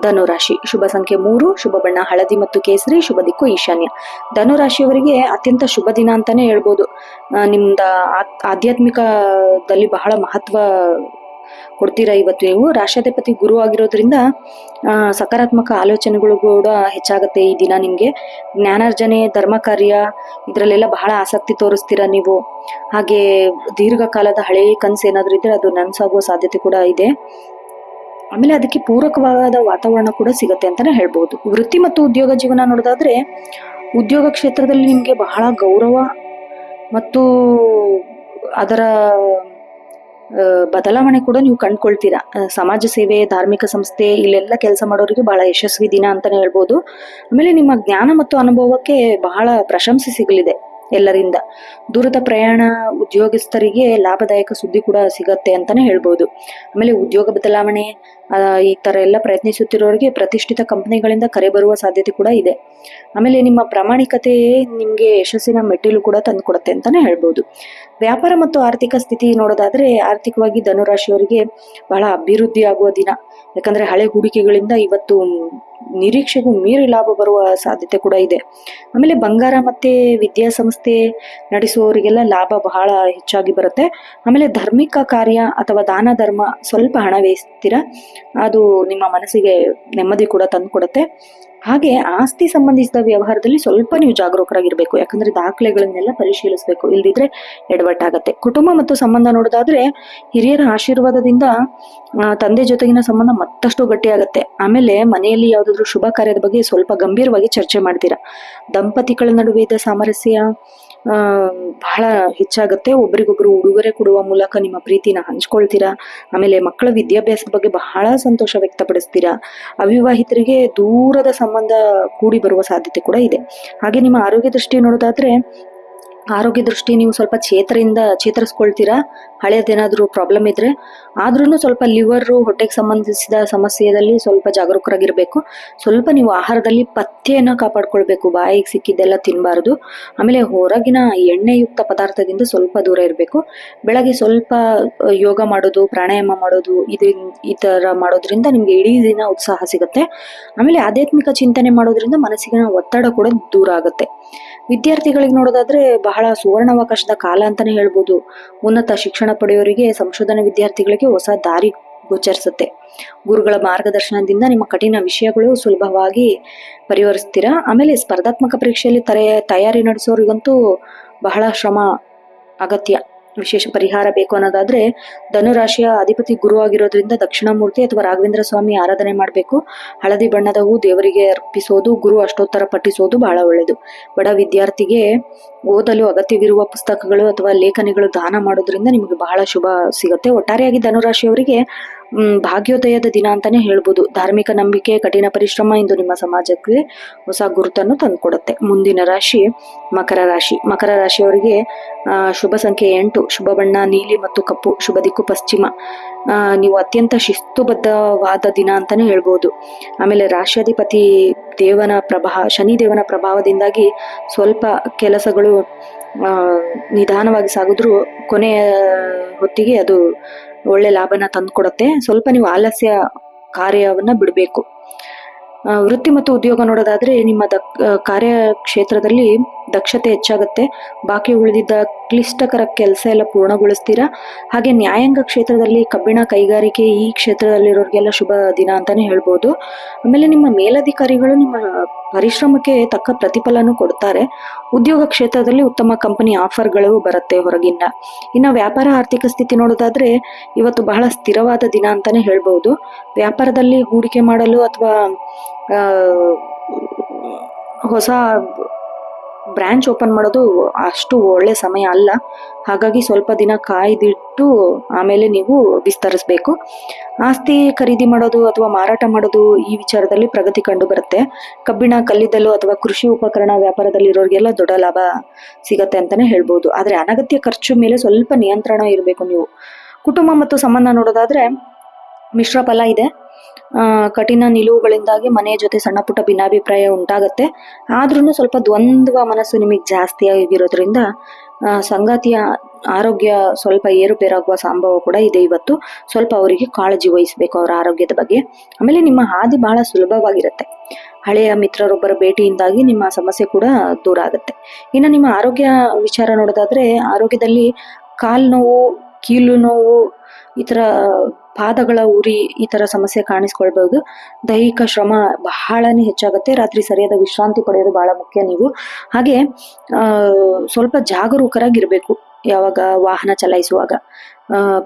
ಧನುರಾಶಿ. ಶುಭ ಸಂಖ್ಯೆ 3, ಶುಭ ಬಣ್ಣ ಹಳದಿ ಮತ್ತು ಕೇಸರಿ, ಶುಭ ದಿಕ್ಕು ಈಶಾನ್ಯ. ಧನುರಾಶಿಯವರಿಗೆ ಅತ್ಯಂತ ಶುಭ ದಿನ ಅಂತಾನೆ ಹೇಳ್ಬೋದು. ನಿಮ್ದ ಆಧ್ಯಾತ್ಮಿಕದಲ್ಲಿ ಬಹಳ ಮಹತ್ವ ಕೊಡ್ತೀರಾ ಇವತ್ತು ನೀವು. ರಾಷ್ಟ್ರಾಧಿಪತಿ ಗುರು ಆಗಿರೋದ್ರಿಂದ ಸಕಾರಾತ್ಮಕ ಆಲೋಚನೆಗಳು ಕೂಡ ಹೆಚ್ಚಾಗುತ್ತೆ ಈ ದಿನ. ನಿಮ್ಗೆ ಜ್ಞಾನಾರ್ಜನೆ, ಧರ್ಮ ಕಾರ್ಯ ಇದ್ರಲ್ಲೆಲ್ಲ ಬಹಳ ಆಸಕ್ತಿ ತೋರಿಸ್ತೀರಾ ನೀವು. ಹಾಗೆ ದೀರ್ಘಕಾಲದ ಹಳೆಯ ಕನಸು ಏನಾದ್ರೂ ಇದ್ರೆ ಅದು ನನಸಾಗುವ ಸಾಧ್ಯತೆ ಕೂಡ ಇದೆ. ಆಮೇಲೆ ಅದಕ್ಕೆ ಪೂರಕವಾದ ವಾತಾವರಣ ಕೂಡ ಸಿಗತ್ತೆ ಅಂತಾನೆ ಹೇಳ್ಬಹುದು. ವೃತ್ತಿ ಮತ್ತು ಉದ್ಯೋಗ ಜೀವನ ನೋಡೋದಾದ್ರೆ, ಉದ್ಯೋಗ ಕ್ಷೇತ್ರದಲ್ಲಿ ನಿಮ್ಗೆ ಬಹಳ ಗೌರವ ಮತ್ತು ಅದರ ಬದಲಾವಣೆ ಕೂಡ ನೀವು ಕಂಡ್ಕೊಳ್ತೀರಾ. ಸಮಾಜ ಸೇವೆ, ಧಾರ್ಮಿಕ ಸಂಸ್ಥೆ ಇಲ್ಲೆಲ್ಲ ಕೆಲಸ ಮಾಡೋರಿಗೆ ಬಹಳ ಯಶಸ್ವಿ ದಿನ ಅಂತಾನೆ ಹೇಳ್ಬೋದು. ಆಮೇಲೆ ನಿಮ್ಮ ಜ್ಞಾನ ಮತ್ತು ಅನುಭವಕ್ಕೆ ಬಹಳ ಪ್ರಶಂಸೆ ಸಿಗಲಿದೆ ಎಲ್ಲರಿಂದ. ದೂರದ ಪ್ರಯಾಣ ಉದ್ಯೋಗಸ್ಥರಿಗೆ ಲಾಭದಾಯಕ ಸುದ್ದಿ ಕೂಡ ಸಿಗತ್ತೆ ಅಂತಾನೆ ಹೇಳ್ಬೋದು. ಆಮೇಲೆ ಉದ್ಯೋಗ ಬದಲಾವಣೆ ಈ ತರ ಎಲ್ಲ ಪ್ರಯತ್ನಿಸುತ್ತಿರೋರಿಗೆ ಪ್ರತಿಷ್ಠಿತ ಕಂಪನಿಗಳಿಂದ ಕರೆ ಬರುವ ಸಾಧ್ಯತೆ ಕೂಡ ಇದೆ. ಆಮೇಲೆ ನಿಮ್ಮ ಪ್ರಾಮಾಣಿಕತೆ ನಿಮ್ಗೆ ಯಶಸ್ಸಿನ ಮೆಟ್ಟಿಲು ಕೂಡ ತಂದುಕೊಡುತ್ತೆ ಅಂತಾನೆ ಹೇಳ್ಬೋದು. ವ್ಯಾಪಾರ ಮತ್ತು ಆರ್ಥಿಕ ಸ್ಥಿತಿ ನೋಡೋದಾದ್ರೆ, ಆರ್ಥಿಕವಾಗಿ ಧನುರಾಶಿಯವರಿಗೆ ಬಹಳ ಅಭಿವೃದ್ಧಿ ಆಗುವ ದಿನ. ಯಾಕಂದ್ರೆ ಹಳೆ ಹೂಡಿಕೆಗಳಿಂದ ಇವತ್ತು ನಿರೀಕ್ಷೆಗೂ ಮೀರಿ ಲಾಭ ಬರುವ ಸಾಧ್ಯತೆ ಕೂಡ ಇದೆ. ಆಮೇಲೆ ಬಂಗಾರ ಮತ್ತೆ ವಿದ್ಯಾಸಂಸ್ಥೆ ನಡೆಸುವವರಿಗೆಲ್ಲ ಲಾಭ ಬಹಳ ಹೆಚ್ಚಾಗಿ ಬರುತ್ತೆ. ಆಮೇಲೆ ಧಾರ್ಮಿಕ ಕಾರ್ಯ ಅಥವಾ ದಾನ ಧರ್ಮ ಸ್ವಲ್ಪ ಹಣ ವ್ಯಯಿಸ್ತೀರಾ, ಅದು ನಿಮ್ಮ ಮನಸ್ಸಿಗೆ ನೆಮ್ಮದಿ ಕೂಡ ತಂದು ಕೊಡುತ್ತೆ. ಹಾಗೆ ಆಸ್ತಿ ಸಂಬಂಧಿಸಿದ ವ್ಯವಹಾರದಲ್ಲಿ ಸ್ವಲ್ಪ ನೀವು ಜಾಗರೂಕರಾಗಿರ್ಬೇಕು. ಯಾಕಂದ್ರೆ ದಾಖಲೆಗಳನ್ನೆಲ್ಲ ಪರಿಶೀಲಿಸಬೇಕು, ಇಲ್ದಿದ್ರೆ ಎಡವಟ್ಟಾಗತ್ತೆ. ಕುಟುಂಬ ಮತ್ತು ಸಂಬಂಧ ನೋಡೋದಾದ್ರೆ, ಹಿರಿಯರ ಆಶೀರ್ವಾದದಿಂದ ತಂದೆ ಜೊತೆಗಿನ ಸಂಬಂಧ ಮತ್ತಷ್ಟು ಗಟ್ಟಿಯಾಗತ್ತೆ. ಆಮೇಲೆ ಮನೆಯಲ್ಲಿ ಯಾವ್ದಾದ್ರು ಶುಭ ಕಾರ್ಯದ ಬಗ್ಗೆ ಸ್ವಲ್ಪ ಗಂಭೀರವಾಗಿ ಚರ್ಚೆ ಮಾಡ್ತೀರಾ. ದಂಪತಿಗಳ ನಡುವೆ ಇದ್ದ ಸಾಮರಸ್ಯ ಆ, ಬಹಳ ಹೆಚ್ಚಾಗುತ್ತೆ. ಒಬ್ರಿಗೊಬ್ರು ಉಡುಗೊರೆ ಕೊಡುವ ಮೂಲಕ ನಿಮ್ಮ ಪ್ರೀತಿನ ಹಂಚ್ಕೊಳ್ತೀರಾ. ಆಮೇಲೆ ಮಕ್ಕಳ ವಿದ್ಯಾಭ್ಯಾಸದ ಬಗ್ಗೆ ಬಹಳ ಸಂತೋಷ ವ್ಯಕ್ತಪಡಿಸ್ತೀರಾ. ಅವಿವಾಹಿತರಿಗೆ ದೂರದ ಸಂಬಂಧ ಕೂಡಿ ಬರುವ ಸಾಧ್ಯತೆ ಕೂಡ ಇದೆ. ಹಾಗೆ ನಿಮ್ಮ ಆರೋಗ್ಯ ದೃಷ್ಟಿ ನೋಡೋದಾದ್ರೆ, ಆರೋಗ್ಯ ದೃಷ್ಟಿ ನೀವು ಸ್ವಲ್ಪ ಚೇತರಿಸ್ಕೊಳ್ತೀರಾ. ಹಳೆಯದೇನಾದ್ರೂ ಪ್ರಾಬ್ಲಮ್ ಇದ್ರೆ. ಆದ್ರೂ ಸ್ವಲ್ಪ ಲಿವರು, ಹೊಟ್ಟೆಗೆ ಸಂಬಂಧಿಸಿದ ಸಮಸ್ಯೆಯಲ್ಲಿ ಸ್ವಲ್ಪ ಜಾಗರೂಕರಾಗಿರ್ಬೇಕು. ಸ್ವಲ್ಪ ನೀವು ಆಹಾರದಲ್ಲಿ ಪಥ್ಯೆಯನ್ನ ಕಾಪಾಡ್ಕೊಳ್ಬೇಕು. ಬಾಯಿಗೆ ಸಿಕ್ಕಿದ್ದೆಲ್ಲ ತಿನ್ನಬಾರದು. ಆಮೇಲೆ ಹೊರಗಿನ ಎಣ್ಣೆಯುಕ್ತ ಪದಾರ್ಥದಿಂದ ಸ್ವಲ್ಪ ದೂರ ಇರಬೇಕು. ಬೆಳಗ್ಗೆ ಸ್ವಲ್ಪ ಯೋಗ ಮಾಡೋದು, ಪ್ರಾಣಾಯಾಮ ಮಾಡೋದು, ಈ ತರ ಮಾಡೋದ್ರಿಂದ ನಿಮ್ಗೆ ಇಡೀ ದಿನ ಉತ್ಸಾಹ ಸಿಗುತ್ತೆ. ಆಮೇಲೆ ಆಧ್ಯಾತ್ಮಿಕ ಚಿಂತನೆ ಮಾಡೋದ್ರಿಂದ ಮನಸ್ಸಿನ ಒತ್ತಡ ಕೂಡ ದೂರ ಆಗುತ್ತೆ. ವಿದ್ಯಾರ್ಥಿಗಳಿಗೆ ನೋಡೋದಾದ್ರೆ ಬಹಳ ಸುವರ್ಣಾವಕಾಶದ ಕಾಲ ಅಂತಾನೆ ಹೇಳ್ಬೋದು. ಉನ್ನತ ಶಿಕ್ಷಣ ಪಡೆಯೋರಿಗೆ, ಸಂಶೋಧನಾ ವಿದ್ಯಾರ್ಥಿಗಳಿಗೆ ಹೊಸ ದಾರಿ ಗೋಚರಿಸುತ್ತೆ. ಗುರುಗಳ ಮಾರ್ಗದರ್ಶನದಿಂದ ನಿಮ್ಮ ಕಠಿಣ ವಿಷಯಗಳು ಸುಲಭವಾಗಿ ಪರಿಹರಿಸ್ತೀರಾ. ಆಮೇಲೆ ಸ್ಪರ್ಧಾತ್ಮಕ ಪರೀಕ್ಷೆಯಲ್ಲಿ ತಯಾರಿ ನಡೆಸೋರಿಗಂತೂ ಬಹಳ ಶ್ರಮ ಅಗತ್ಯ. ವಿಶೇಷ ಪರಿಹಾರ ಬೇಕು ಅನ್ನೋದಾದ್ರೆ, ಧನುರಾಶಿಯ ಅಧಿಪತಿ ಗುರು ಆಗಿರೋದ್ರಿಂದ ದಕ್ಷಿಣಾಮೂರ್ತಿ ಅಥವಾ ರಾಘವೇಂದ್ರ ಸ್ವಾಮಿ ಆರಾಧನೆ ಮಾಡಬೇಕು. ಹಳದಿ ಬಣ್ಣದ ಹೂ ದೇವರಿಗೆ ಅರ್ಪಿಸೋದು, ಗುರು ಅಷ್ಟೋತ್ತರ ಪಠಿಸೋದು ಬಹಳ ಒಳ್ಳೆಯದು. ಬಡ ವಿದ್ಯಾರ್ಥಿಗೆ ಓದಲು ಅಗತ್ಯವಿರುವ ಪುಸ್ತಕಗಳು ಅಥವಾ ಲೇಖನಿಗಳು ದಾನ ಮಾಡೋದ್ರಿಂದ ನಿಮಗೆ ಬಹಳ ಶುಭ ಸಿಗುತ್ತೆ. ಒಟ್ಟಾರೆಯಾಗಿ ಧನುರಾಶಿಯವರಿಗೆ ಭಾಗ್ಯೋದಯದ ದಿನ ಅಂತಾನೆ ಹೇಳ್ಬೋದು. ಧಾರ್ಮಿಕ ನಂಬಿಕೆ, ಕಠಿಣ ಪರಿಶ್ರಮ ಇಂದು ನಿಮ್ಮ ಸಮಾಜಕ್ಕೆ ಹೊಸ ಗುರುತನ್ನು ತಂದುಕೊಡುತ್ತೆ. ಮುಂದಿನ ರಾಶಿ ಮಕರ ರಾಶಿ. ಮಕರ ರಾಶಿಯವರಿಗೆ ಶುಭ ಸಂಖ್ಯೆ 8, ಶುಭ ಬಣ್ಣ ನೀಲಿ ಮತ್ತು ಕಪ್ಪು, ಶುಭ ದಿಕ್ಕು ಪಶ್ಚಿಮ. ನೀವು ಅತ್ಯಂತ ಶಿಸ್ತುಬದ್ಧವಾದ ದಿನ ಅಂತಾನೆ ಹೇಳ್ಬೋದು. ಆಮೇಲೆ ರಾಶ್ಯಾಧಿಪತಿ ಶನಿ ದೇವನ ಪ್ರಭಾವದಿಂದಾಗಿ ಸ್ವಲ್ಪ ಕೆಲಸಗಳು ನಿಧಾನವಾಗಿ ಸಾಗಿದ್ರು ಕೊನೆಯ ಹೊತ್ತಿಗೆ ಅದು ಒಳ್ಳೆ ಲಾಭನ ತಂದುಕೊಡುತ್ತೆ. ಸ್ವಲ್ಪ ನೀವು ಆಲಸ್ಯ ಕಾರ್ಯವನ್ನ ಬಿಡಬೇಕು. ವೃತ್ತಿ ಮತ್ತು ಉದ್ಯೋಗ ನೋಡೋದಾದ್ರೆ, ನಿಮ್ಮ ಕಾರ್ಯಕ್ಷೇತ್ರದಲ್ಲಿ ದಕ್ಷತೆ ಹೆಚ್ಚಾಗುತ್ತೆ. ಬಾಕಿ ಉಳಿದಿದ್ದ ಕ್ಲಿಷ್ಟಕರ ಕೆಲಸ ಎಲ್ಲ ಪೂರ್ಣಗೊಳಿಸ್ತೀರಾ. ಹಾಗೆ ನ್ಯಾಯಾಂಗ ಕ್ಷೇತ್ರದಲ್ಲಿ, ಕಬ್ಬಿಣ ಕೈಗಾರಿಕೆ, ಈ ಕ್ಷೇತ್ರದಲ್ಲಿರೋರಿಗೆಲ್ಲ ಶುಭ ದಿನ ಅಂತಾನೆ ಹೇಳ್ಬೋದು. ಆಮೇಲೆ ನಿಮ್ಮ ಮೇಲಧಿಕಾರಿಗಳು ನಿಮ್ಮ ಪರಿಶ್ರಮಕ್ಕೆ ತಕ್ಕ ಪ್ರತಿಫಲನೂ ಕೊಡ್ತಾರೆ. ಉದ್ಯೋಗ ಕ್ಷೇತ್ರದಲ್ಲಿ ಉತ್ತಮ ಕಂಪನಿ ಆಫರ್ಗಳು ಬರುತ್ತೆ ಹೊರಗಿಂದ. ಇನ್ನು ವ್ಯಾಪಾರ ಆರ್ಥಿಕ ಸ್ಥಿತಿ ನೋಡೋದಾದ್ರೆ, ಇವತ್ತು ಬಹಳ ಸ್ಥಿರವಾದ ದಿನ ಅಂತಾನೆ ಹೇಳ್ಬಹುದು. ವ್ಯಾಪಾರದಲ್ಲಿ ಹೂಡಿಕೆ ಮಾಡಲು ಅಥವಾ ಹೊಸ ಬ್ರಾಂಚ್ ಓಪನ್ ಮಾಡೋದು ಅಷ್ಟು ಒಳ್ಳೆ ಸಮಯ ಅಲ್ಲ. ಹಾಗಾಗಿ ಸ್ವಲ್ಪ ದಿನ ಕಾಯ್ದಿಟ್ಟು ಆಮೇಲೆ ನೀವು ವಿಸ್ತರಿಸಬೇಕು. ಆಸ್ತಿ ಖರೀದಿ ಮಾಡೋದು ಅಥವಾ ಮಾರಾಟ ಮಾಡೋದು, ಈ ವಿಚಾರದಲ್ಲಿ ಪ್ರಗತಿ ಕಂಡು ಬರುತ್ತೆ. ಕಬ್ಬಿಣ, ಕಲ್ಲಿದ್ದಲು ಅಥವಾ ಕೃಷಿ ಉಪಕರಣ ವ್ಯಾಪಾರದಲ್ಲಿ ಇರೋರಿಗೆಲ್ಲ ದೊಡ್ಡ ಲಾಭ ಸಿಗತ್ತೆ ಅಂತಾನೆ ಹೇಳ್ಬೋದು. ಆದ್ರೆ ಅನಗತ್ಯ ಖರ್ಚು ಮೇಲೆ ಸ್ವಲ್ಪ ನಿಯಂತ್ರಣ ಇರಬೇಕು ನೀವು. ಕುಟುಂಬ ಮತ್ತು ಸಂಬಂಧ ನೋಡೋದಾದ್ರೆ, ಮಿಶ್ರ ಫಲ ಇದೆ. ಕಠಿಣ ನಿಲುವುಗಳಿಂದಾಗಿ ಮನೆಯ ಜೊತೆ ಸಣ್ಣ ಪುಟ್ಟ ಭಿನ್ನಾಭಿಪ್ರಾಯ ಉಂಟಾಗತ್ತೆ. ಆದ್ರೂ ಸ್ವಲ್ಪ ದ್ವಂದ್ವ ಮನಸ್ಸು ನಿಮಗೆ ಜಾಸ್ತಿ ಆಗಿರೋದ್ರಿಂದ ಸಂಗಾತಿಯ ಆರೋಗ್ಯ ಸ್ವಲ್ಪ ಏರುಪೇರಾಗುವ ಸಂಭವ ಕೂಡ ಇದೆ ಇವತ್ತು. ಸ್ವಲ್ಪ ಅವರಿಗೆ ಕಾಳಜಿ ವಹಿಸಬೇಕು ಅವರ ಆರೋಗ್ಯದ ಬಗ್ಗೆ. ಆಮೇಲೆ ನಿಮ್ಮ ಹಾದಿ ಬಹಳ ಸುಲಭವಾಗಿರುತ್ತೆ. ಹಳೆಯ ಮಿತ್ರರೊಬ್ಬರ ಭೇಟಿಯಿಂದಾಗಿ ನಿಮ್ಮ ಸಮಸ್ಯೆ ಕೂಡ ದೂರ ಆಗುತ್ತೆ. ಇನ್ನು ನಿಮ್ಮ ಆರೋಗ್ಯ ವಿಚಾರ ನೋಡೋದಾದ್ರೆ, ಆರೋಗ್ಯದಲ್ಲಿ ಕಾಲು ನೋವು, ಕೀಲು ನೋವು, ಈ ತರ ಪಾದಗಳ ಉರಿ, ಈ ತರ ಸಮಸ್ಯೆ ಕಾಣಿಸ್ಕೊಳ್ಬಹುದು. ದೈಹಿಕ ಶ್ರಮ ಬಹಳನೇ ಹೆಚ್ಚಾಗುತ್ತೆ. ರಾತ್ರಿ ಸರಿಯಾದ ವಿಶ್ರಾಂತಿ ಪಡೆಯೋದು ಬಹಳ ಮುಖ್ಯ ನೀವು. ಹಾಗೆ ಸ್ವಲ್ಪ ಜಾಗರೂಕರಾಗಿರ್ಬೇಕು ಯಾವಾಗ ವಾಹನ ಚಲಾಯಿಸುವಾಗ.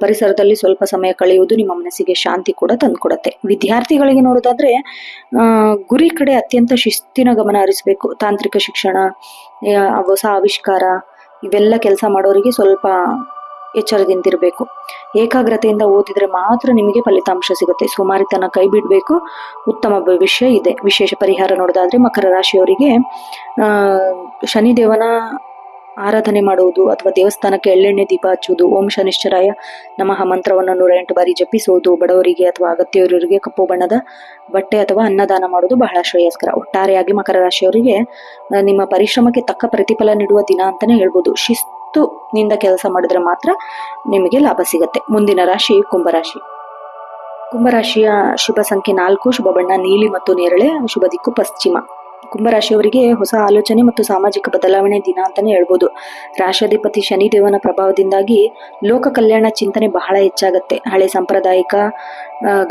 ಪರಿಸರದಲ್ಲಿ ಸ್ವಲ್ಪ ಸಮಯ ಕಳೆಯುವುದು ನಿಮ್ಮ ಮನಸ್ಸಿಗೆ ಶಾಂತಿ ಕೂಡ ತಂದುಕೊಡುತ್ತೆ. ವಿದ್ಯಾರ್ಥಿಗಳಿಗೆ ನೋಡೋದಾದ್ರೆ, ಗುರಿ ಕಡೆ ಅತ್ಯಂತ ಶಿಸ್ತಿನ ಗಮನ ಹರಿಸಬೇಕು. ತಾಂತ್ರಿಕ ಶಿಕ್ಷಣ, ಹೊಸ ಆವಿಷ್ಕಾರ, ಇವೆಲ್ಲ ಕೆಲಸ ಮಾಡೋರಿಗೆ ಸ್ವಲ್ಪ ಎಚ್ಚರದಿಂದಿರಬೇಕು. ಏಕಾಗ್ರತೆಯಿಂದ ಓದಿದ್ರೆ ಮಾತ್ರ ನಿಮಗೆ ಫಲಿತಾಂಶ ಸಿಗುತ್ತೆ. ಸೋಮಾರಿತನ ಕೈ ಬಿಡಬೇಕು. ಉತ್ತಮ ಭವಿಷ್ಯ ಇದೆ. ವಿಶೇಷ ಪರಿಹಾರ ನೋಡೋದಾದ್ರೆ, ಮಕರ ರಾಶಿಯವರಿಗೆ ಶನಿದೇವನ ಆರಾಧನೆ ಮಾಡುವುದು ಅಥವಾ ದೇವಸ್ಥಾನಕ್ಕೆ ಎಳ್ಳೆಣ್ಣೆ ದೀಪ ಹಚ್ಚುವುದು, ಓಂ ಶನಿಶ್ಚರಾಯ ನಮಃ ಮಂತ್ರವನ್ನು 108 ಬಾರಿ ಜಪಿಸುವುದು, ಬಡವರಿಗೆ ಅಥವಾ ಅಗತ್ಯವಿರೋರಿಗೆ ಕಪ್ಪು ಬಣ್ಣದ ಬಟ್ಟೆ ಅಥವಾ ಅನ್ನದಾನ ಮಾಡುವುದು ಬಹಳ ಶ್ರೇಯಸ್ಕರ. ಒಟ್ಟಾರೆಯಾಗಿ ಮಕರ ರಾಶಿಯವರಿಗೆ ನಿಮ್ಮ ಪರಿಶ್ರಮಕ್ಕೆ ತಕ್ಕ ಪ್ರತಿಫಲ ನೀಡುವ ದಿನ ಅಂತಾನೆ ಹೇಳ್ಬೋದು. ಶಿಸ್ತುನಿಂದ ಕೆಲಸ ಮಾಡಿದ್ರೆ ಮಾತ್ರ ನಿಮಗೆ ಲಾಭ ಸಿಗತ್ತೆ. ಮುಂದಿನ ರಾಶಿ ಕುಂಭರಾಶಿ. ಕುಂಭರಾಶಿಯ ಶುಭ ಸಂಖ್ಯೆ 4, ಶುಭ ಬಣ್ಣ ನೀಲಿ ಮತ್ತು ನೇರಳೆ, ಶುಭ ದಿಕ್ಕು ಪಶ್ಚಿಮ. ಕುಂಭರಾಶಿಯವರಿಗೆ ಹೊಸ ಆಲೋಚನೆ ಮತ್ತು ಸಾಮಾಜಿಕ ಬದಲಾವಣೆ ದಿನ ಅಂತಾನೆ ಹೇಳ್ಬೋದು. ರಾಶಾಧಿಪತಿ ಶನಿದೇವನ ಪ್ರಭಾವದಿಂದಾಗಿ ಲೋಕ ಕಲ್ಯಾಣ ಚಿಂತನೆ ಬಹಳ ಹೆಚ್ಚಾಗತ್ತೆ. ಹಳೆ ಸಾಂಪ್ರದಾಯಿಕ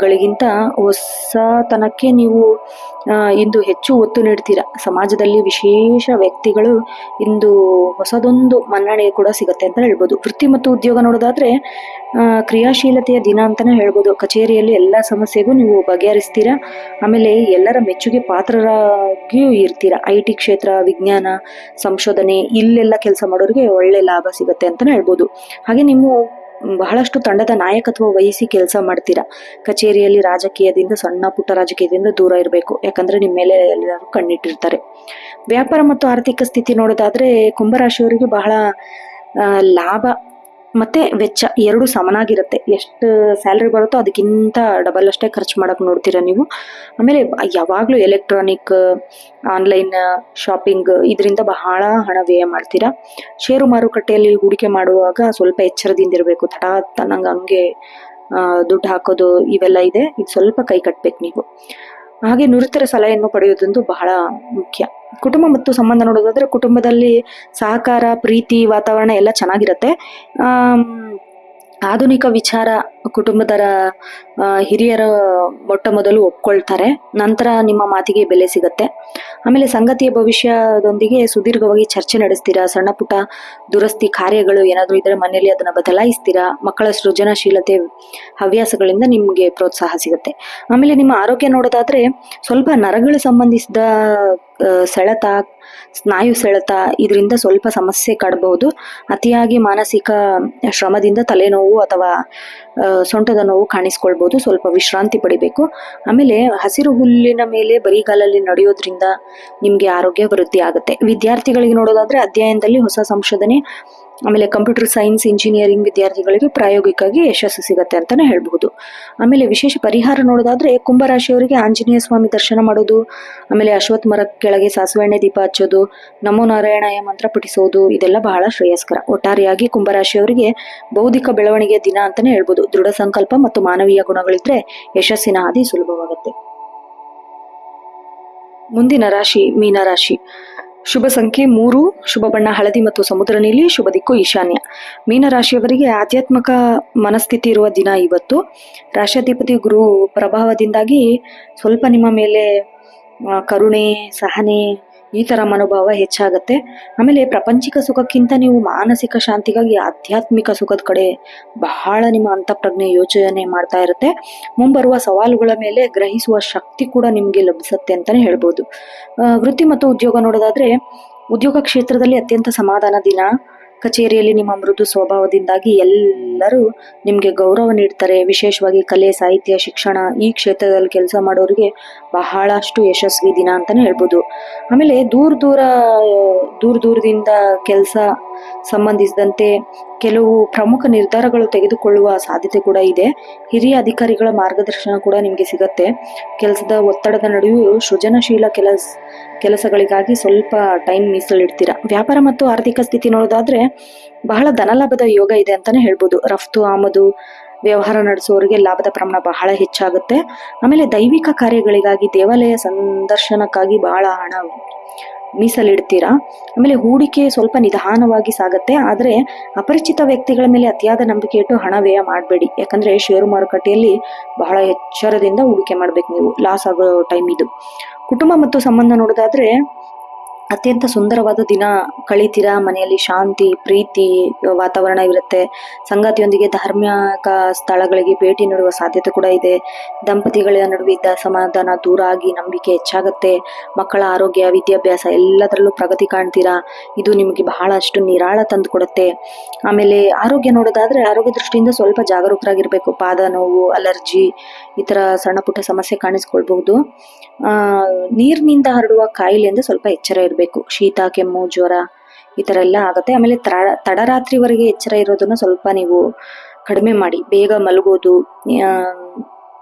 ಗಳಿಗಿಂತ ಹೊಸತನಕ್ಕೆ ನೀವು ಇಂದು ಹೆಚ್ಚು ಒತ್ತು ನೀಡ್ತೀರಾ. ಸಮಾಜದಲ್ಲಿ ವಿಶೇಷ ವ್ಯಕ್ತಿಗಳು ಇಂದು ಹೊಸದೊಂದು ಮನ್ನಣೆ ಕೂಡ ಸಿಗುತ್ತೆ ಅಂತ ಹೇಳ್ಬೋದು. ವೃತ್ತಿ ಮತ್ತು ಉದ್ಯೋಗ ನೋಡೋದಾದ್ರೆ ಕ್ರಿಯಾಶೀಲತೆಯ ದಿನ ಅಂತಾನೆ ಹೇಳ್ಬೋದು. ಕಚೇರಿಯಲ್ಲಿ ಎಲ್ಲ ಸಮಸ್ಯೆಗೂ ನೀವು ಬಗೆಹರಿಸ್ತೀರಾ. ಆಮೇಲೆ ಎಲ್ಲರ ಮೆಚ್ಚುಗೆ ಪಾತ್ರರಾಗಿಯೂ ಇರ್ತೀರಾ. IT ಕ್ಷೇತ್ರ, ವಿಜ್ಞಾನ, ಸಂಶೋಧನೆ ಇಲ್ಲೆಲ್ಲ ಕೆಲಸ ಮಾಡೋರಿಗೆ ಒಳ್ಳೆ ಲಾಭ ಸಿಗುತ್ತೆ ಅಂತಾನೆ ಹೇಳ್ಬೋದು. ಹಾಗೆ ನೀವು ಬಹಳಷ್ಟು ತಂಡದ ನಾಯಕತ್ವ ವಹಿಸಿ ಕೆಲಸ ಮಾಡ್ತೀರಾ. ಕಚೇರಿಯಲ್ಲಿ ರಾಜಕೀಯದಿಂದ, ಸಣ್ಣ ಪುಟ್ಟ ರಾಜಕೀಯದಿಂದ ದೂರ ಇರಬೇಕು, ಯಾಕಂದ್ರೆ ನಿಮ್ಮ ಮೇಲೆ ಎಲ್ಲರೂ ಕಣ್ಣಿಟ್ಟಿರ್ತಾರೆ. ವ್ಯಾಪಾರ ಮತ್ತು ಆರ್ಥಿಕ ಸ್ಥಿತಿ ನೋಡೋದಾದ್ರೆ ಕುಂಭರಾಶಿಯವರಿಗೆ ಬಹಳ ಲಾಭ ಮತ್ತೆ ವೆಚ್ಚ ಎರಡು ಸಮನಾಗಿರುತ್ತೆ. ಎಷ್ಟು ಸ್ಯಾಲ್ರಿ ಬರುತ್ತೋ ಅದಕ್ಕಿಂತ ಡಬಲ್ ಅಷ್ಟೇ ಖರ್ಚು ಮಾಡಕ್ ನೋಡ್ತೀರಾ ನೀವು. ಆಮೇಲೆ ಯಾವಾಗ್ಲೂ ಎಲೆಕ್ಟ್ರಾನಿಕ್, ಆನ್ಲೈನ್ ಶಾಪಿಂಗ್ ಇದರಿಂದ ಬಹಳ ಹಣ ವ್ಯಯ ಮಾಡ್ತೀರಾ. ಷೇರು ಮಾರುಕಟ್ಟೆಯಲ್ಲಿ ಹೂಡಿಕೆ ಮಾಡುವಾಗ ಸ್ವಲ್ಪ ಎಚ್ಚರದಿಂದ ಇರಬೇಕು. ತಡ ನಂಗೆ ಹಂಗೆ ದುಡ್ಡು ಹಾಕೋದು ಇವೆಲ್ಲ ಇದೆ, ಇದು ಸ್ವಲ್ಪ ಕೈ ಕಟ್ಬೇಕು ನೀವು. ಹಾಗೆ ನುರಿತರ ಸಲಹೆಯನ್ನು ಪಡೆಯುವುದಂತೂ ಬಹಳ ಮುಖ್ಯ. ಕುಟುಂಬ ಮತ್ತು ಸಂಬಂಧ ನೋಡೋದಾದ್ರೆ ಕುಟುಂಬದಲ್ಲಿ ಸಹಕಾರ, ಪ್ರೀತಿ, ವಾತಾವರಣ ಎಲ್ಲ ಚೆನ್ನಾಗಿರುತ್ತೆ. ಆಧುನಿಕ ವಿಚಾರ ಕುಟುಂಬದರ ಹಿರಿಯರ ಮೊಟ್ಟ ಮೊದಲು ಒಪ್ಕೊಳ್ತಾರೆ, ನಂತರ ನಿಮ್ಮ ಮಾತಿಗೆ ಬೆಲೆ ಸಿಗತ್ತೆ. ಆಮೇಲೆ ಸಂಗತಿಯ ಭವಿಷ್ಯದೊಂದಿಗೆ ಸುದೀರ್ಘವಾಗಿ ಚರ್ಚೆ ನಡೆಸ್ತೀರಾ. ಸಣ್ಣ ಪುಟ್ಟ ದುರಸ್ತಿ ಕಾರ್ಯಗಳು ಏನಾದರೂ ಇದ್ರೆ ಮನೆಯಲ್ಲಿ ಅದನ್ನ ಬದಲಾಯಿಸ್ತೀರಾ. ಮಕ್ಕಳ ಸೃಜನಶೀಲತೆ ಹವ್ಯಾಸಗಳಿಂದ ನಿಮ್ಗೆ ಪ್ರೋತ್ಸಾಹ ಸಿಗುತ್ತೆ. ಆಮೇಲೆ ನಿಮ್ಮ ಆರೋಗ್ಯ ನೋಡೋದಾದ್ರೆ ಸ್ವಲ್ಪ ನರಗಳು ಸಂಬಂಧಿಸಿದ ಸೆಳೆತ, ಸ್ನಾಯು ಸೆಳೆತ ಇದರಿಂದ ಸ್ವಲ್ಪ ಸಮಸ್ಯೆ ಕಾಡಬಹುದು. ಅತಿಯಾಗಿ ಮಾನಸಿಕ ಶ್ರಮದಿಂದ ತಲೆನೋವು ಅಥವಾ ಸೊಂಟದ ನೋವು ಕಾಣಿಸ್ಕೊಳ್ಬಹುದು. ಸ್ವಲ್ಪ ವಿಶ್ರಾಂತಿ ಪಡಿಬೇಕು. ಆಮೇಲೆ ಹಸಿರು ಹುಲ್ಲಿನ ಮೇಲೆ ಬರಿಗಾಲಲ್ಲಿ ನಡೆಯೋದ್ರಿಂದ ನಿಮ್ಗೆ ಆರೋಗ್ಯ ವೃದ್ಧಿ ಆಗುತ್ತೆ. ವಿದ್ಯಾರ್ಥಿಗಳಿಗೆ ನೋಡೋದಾದ್ರೆ ಅಧ್ಯಯನದಲ್ಲಿ ಹೊಸ ಸಂಶೋಧನೆ, ಆಮೇಲೆ ಕಂಪ್ಯೂಟರ್ ಸೈನ್ಸ್, ಇಂಜಿನಿಯರಿಂಗ್ ವಿದ್ಯಾರ್ಥಿಗಳಿಗೆ ಪ್ರಾಯೋಗಿಕವಾಗಿ ಯಶಸ್ಸು ಸಿಗತ್ತೆ ಅಂತಾನೆ ಹೇಳ್ಬಹುದು. ಆಮೇಲೆ ವಿಶೇಷ ಪರಿಹಾರ ನೋಡೋದಾದ್ರೆ ಕುಂಭರಾಶಿಯವರಿಗೆ ಆಂಜನೇಯ ಸ್ವಾಮಿ ದರ್ಶನ ಮಾಡೋದು, ಆಮೇಲೆ ಅಶ್ವತ್ಥ ಮರ ಕೆಳಗೆ ಸಾಸಿವೆ ಎಣ್ಣೆ ದೀಪ ಹಚ್ಚೋದು, ನಮೋ ನಾರಾಯಣಾಯ ಮಂತ್ರ ಪಠಿಸೋದು ಇದೆಲ್ಲ ಬಹಳ ಶ್ರೇಯಸ್ಕರ. ಒಟ್ಟಾರೆಯಾಗಿ ಕುಂಭರಾಶಿಯವರಿಗೆ ಬೌದ್ಧಿಕ ಬೆಳವಣಿಗೆಯ ದಿನ ಅಂತಾನೆ ಹೇಳ್ಬೋದು. ದೃಢ ಸಂಕಲ್ಪ ಮತ್ತು ಮಾನವೀಯ ಗುಣಗಳಿದ್ರೆ ಯಶಸ್ಸಿನ ಹಾದಿ ಸುಲಭವಾಗುತ್ತೆ. ಮುಂದಿನ ರಾಶಿ ಮೀನರಾಶಿ. ಶುಭ ಸಂಖ್ಯೆ 3, ಶುಭ ಬಣ್ಣ ಹಳದಿ ಮತ್ತು ಸಮುದ್ರ ನೀಲಿ, ಶುಭ ದಿಕ್ಕು ಈಶಾನ್ಯ. ಮೀನರಾಶಿಯವರಿಗೆ ಆಧ್ಯಾತ್ಮಿಕ ಮನಸ್ಥಿತಿ ಇರುವ ದಿನ ಇವತ್ತು. ರಾಷ್ಟ್ರಾಧಿಪತಿ ಗುರು ಪ್ರಭಾವದಿಂದಾಗಿ ಸ್ವಲ್ಪ ನಿಮ್ಮ ಮೇಲೆ ಕರುಣೆ, ಸಹನೆ ಈ ತರ ಮನೋಭಾವ ಹೆಚ್ಚಾಗತ್ತೆ. ಆಮೇಲೆ ಪ್ರಾಪಂಚಿಕ ಸುಖಕ್ಕಿಂತ ನೀವು ಮಾನಸಿಕ ಶಾಂತಿಗಾಗಿ ಆಧ್ಯಾತ್ಮಿಕ ಸುಖದ ಕಡೆ ಬಹಳ ನಿಮ್ಮ ಅಂತಃಪ್ರಜ್ಞೆ ಯೋಚನೆ ಮಾಡ್ತಾ ಇರುತ್ತೆ. ಮುಂಬರುವ ಸವಾಲುಗಳ ಮೇಲೆ ಗ್ರಹಿಸುವ ಶಕ್ತಿ ಕೂಡ ನಿಮ್ಗೆ ಲಭಿಸುತ್ತೆ ಅಂತಾನೆ ಹೇಳ್ಬೋದು. ವೃತ್ತಿ ಮತ್ತು ಉದ್ಯೋಗ ನೋಡೋದಾದ್ರೆ ಉದ್ಯೋಗ ಕ್ಷೇತ್ರದಲ್ಲಿ ಅತ್ಯಂತ ಸಮಾಧಾನ ದಿನ. ಕಚೇರಿಯಲ್ಲಿ ನಿಮ್ಮ ಮೃದು ಸ್ವಭಾವದಿಂದಾಗಿ ಎಲ್ಲರೂ ನಿಮ್ಗೆ ಗೌರವ ನೀಡ್ತಾರೆ. ವಿಶೇಷವಾಗಿ ಕಲೆ, ಸಾಹಿತ್ಯ, ಶಿಕ್ಷಣ ಈ ಕ್ಷೇತ್ರದಲ್ಲಿ ಕೆಲಸ ಮಾಡೋರಿಗೆ ಬಹಳಷ್ಟು ಯಶಸ್ವಿ ದಿನ ಅಂತಾನೆ ಹೇಳ್ಬೋದು. ಆಮೇಲೆ ದೂರದಿಂದ ಕೆಲಸ ಸಂಬಂಧಿಸಿದಂತೆ ಕೆಲವು ಪ್ರಮುಖ ನಿರ್ಧಾರಗಳು ತೆಗೆದುಕೊಳ್ಳುವ ಸಾಧ್ಯತೆ ಕೂಡ ಇದೆ. ಹಿರಿಯ ಅಧಿಕಾರಿಗಳ ಮಾರ್ಗದರ್ಶನ ಕೂಡ ನಿಮ್ಗೆ ಸಿಗತ್ತೆ. ಕೆಲಸದ ಒತ್ತಡದ ನಡುವೆಯೂ ಸೃಜನಶೀಲ ಕೆಲಸಗಳಿಗಾಗಿ ಸ್ವಲ್ಪ ಟೈಮ್ ಮೀಸಲಿಡ್ತೀರಾ. ವ್ಯಾಪಾರ ಮತ್ತು ಆರ್ಥಿಕ ಸ್ಥಿತಿ ನೋಡೋದಾದ್ರೆ ಬಹಳ ಧನಲಾಭದ ಯೋಗ ಇದೆ ಅಂತಾನೆ ಹೇಳ್ಬೋದು. ರಫ್ತು ಆಮದು ವ್ಯವಹಾರ ನಡೆಸುವವರಿಗೆ ಲಾಭದ ಪ್ರಮಾಣ ಬಹಳ ಹೆಚ್ಚಾಗುತ್ತೆ. ಆಮೇಲೆ ದೈವಿಕ ಕಾರ್ಯಗಳಿಗಾಗಿ, ದೇವಾಲಯ ಸಂದರ್ಶನಕ್ಕಾಗಿ ಬಹಳ ಹಣ ಮೀಸಲಿಡ್ತೀರಾ. ಆಮೇಲೆ ಹೂಡಿಕೆ ಸ್ವಲ್ಪ ನಿಧಾನವಾಗಿ ಸಾಗತ್ತೆ. ಆದ್ರೆ ಅಪರಿಚಿತ ವ್ಯಕ್ತಿಗಳ ಮೇಲೆ ಅತಿಯಾದ ನಂಬಿಕೆ ಇಟ್ಟು ಹಣ ವ್ಯಯ ಮಾಡಬೇಡಿ, ಯಾಕಂದ್ರೆ ಷೇರು ಮಾರುಕಟ್ಟೆಯಲ್ಲಿ ಬಹಳ ಎಚ್ಚರದಿಂದ ಹೂಡಿಕೆ ಮಾಡ್ಬೇಕು ನೀವು, ಲಾಸ್ ಆಗೋ ಟೈಮ್ ಇದು. ಕುಟುಂಬ ಮತ್ತು ಸಂಬಂಧ ನೋಡೋದಾದ್ರೆ ಅತ್ಯಂತ ಸುಂದರವಾದ ದಿನ ಕಳೀತೀರಾ. ಮನೆಯಲ್ಲಿ ಶಾಂತಿ, ಪ್ರೀತಿ ವಾತಾವರಣ ಇರುತ್ತೆ. ಸಂಗಾತಿಯೊಂದಿಗೆ ಧಾರ್ಮಿಕ ಸ್ಥಳಗಳಿಗೆ ಭೇಟಿ ನೀಡುವ ಸಾಧ್ಯತೆ ಕೂಡ ಇದೆ. ದಂಪತಿಗಳ ನಡುವೆ ಇದ್ದ ಸಮಾಧಾನ ದೂರ ಆಗಿ ನಂಬಿಕೆ ಹೆಚ್ಚಾಗುತ್ತೆ. ಮಕ್ಕಳ ಆರೋಗ್ಯ, ವಿದ್ಯಾಭ್ಯಾಸ ಎಲ್ಲದರಲ್ಲೂ ಪ್ರಗತಿ ಕಾಣ್ತೀರಾ. ಇದು ನಿಮಗೆ ಬಹಳಷ್ಟು ನಿರಾಳ ತಂದು ಕೊಡುತ್ತೆ. ಆಮೇಲೆ ಆರೋಗ್ಯ ನೋಡೋದಾದ್ರೆ ಆರೋಗ್ಯ ದೃಷ್ಟಿಯಿಂದ ಸ್ವಲ್ಪ ಜಾಗರೂಕರಾಗಿರ್ಬೇಕು. ಪಾದ ನೋವು, ಅಲರ್ಜಿ ಈ ತರ ಸಣ್ಣ ಪುಟ್ಟ ಸಮಸ್ಯೆ ಕಾಣಿಸ್ಕೊಳ್ಬಹುದು. ನೀರಿನಿಂದ ಹರಡುವ ಕಾಯಿಲೆಯಿಂದ ಸ್ವಲ್ಪ ಎಚ್ಚರ ಇರಬೇಕು. ಶೀತ, ಕೆಮ್ಮು, ಜ್ವರ ಈ ತರ ಎಲ್ಲ ಆಗತ್ತೆ. ಆಮೇಲೆ ತಡರಾತ್ರಿವರೆಗೆ ಎಚ್ಚರ ಇರೋದನ್ನ ಸ್ವಲ್ಪ ನೀವು ಕಡಿಮೆ ಮಾಡಿ. ಬೇಗ ಮಲಗೋದು,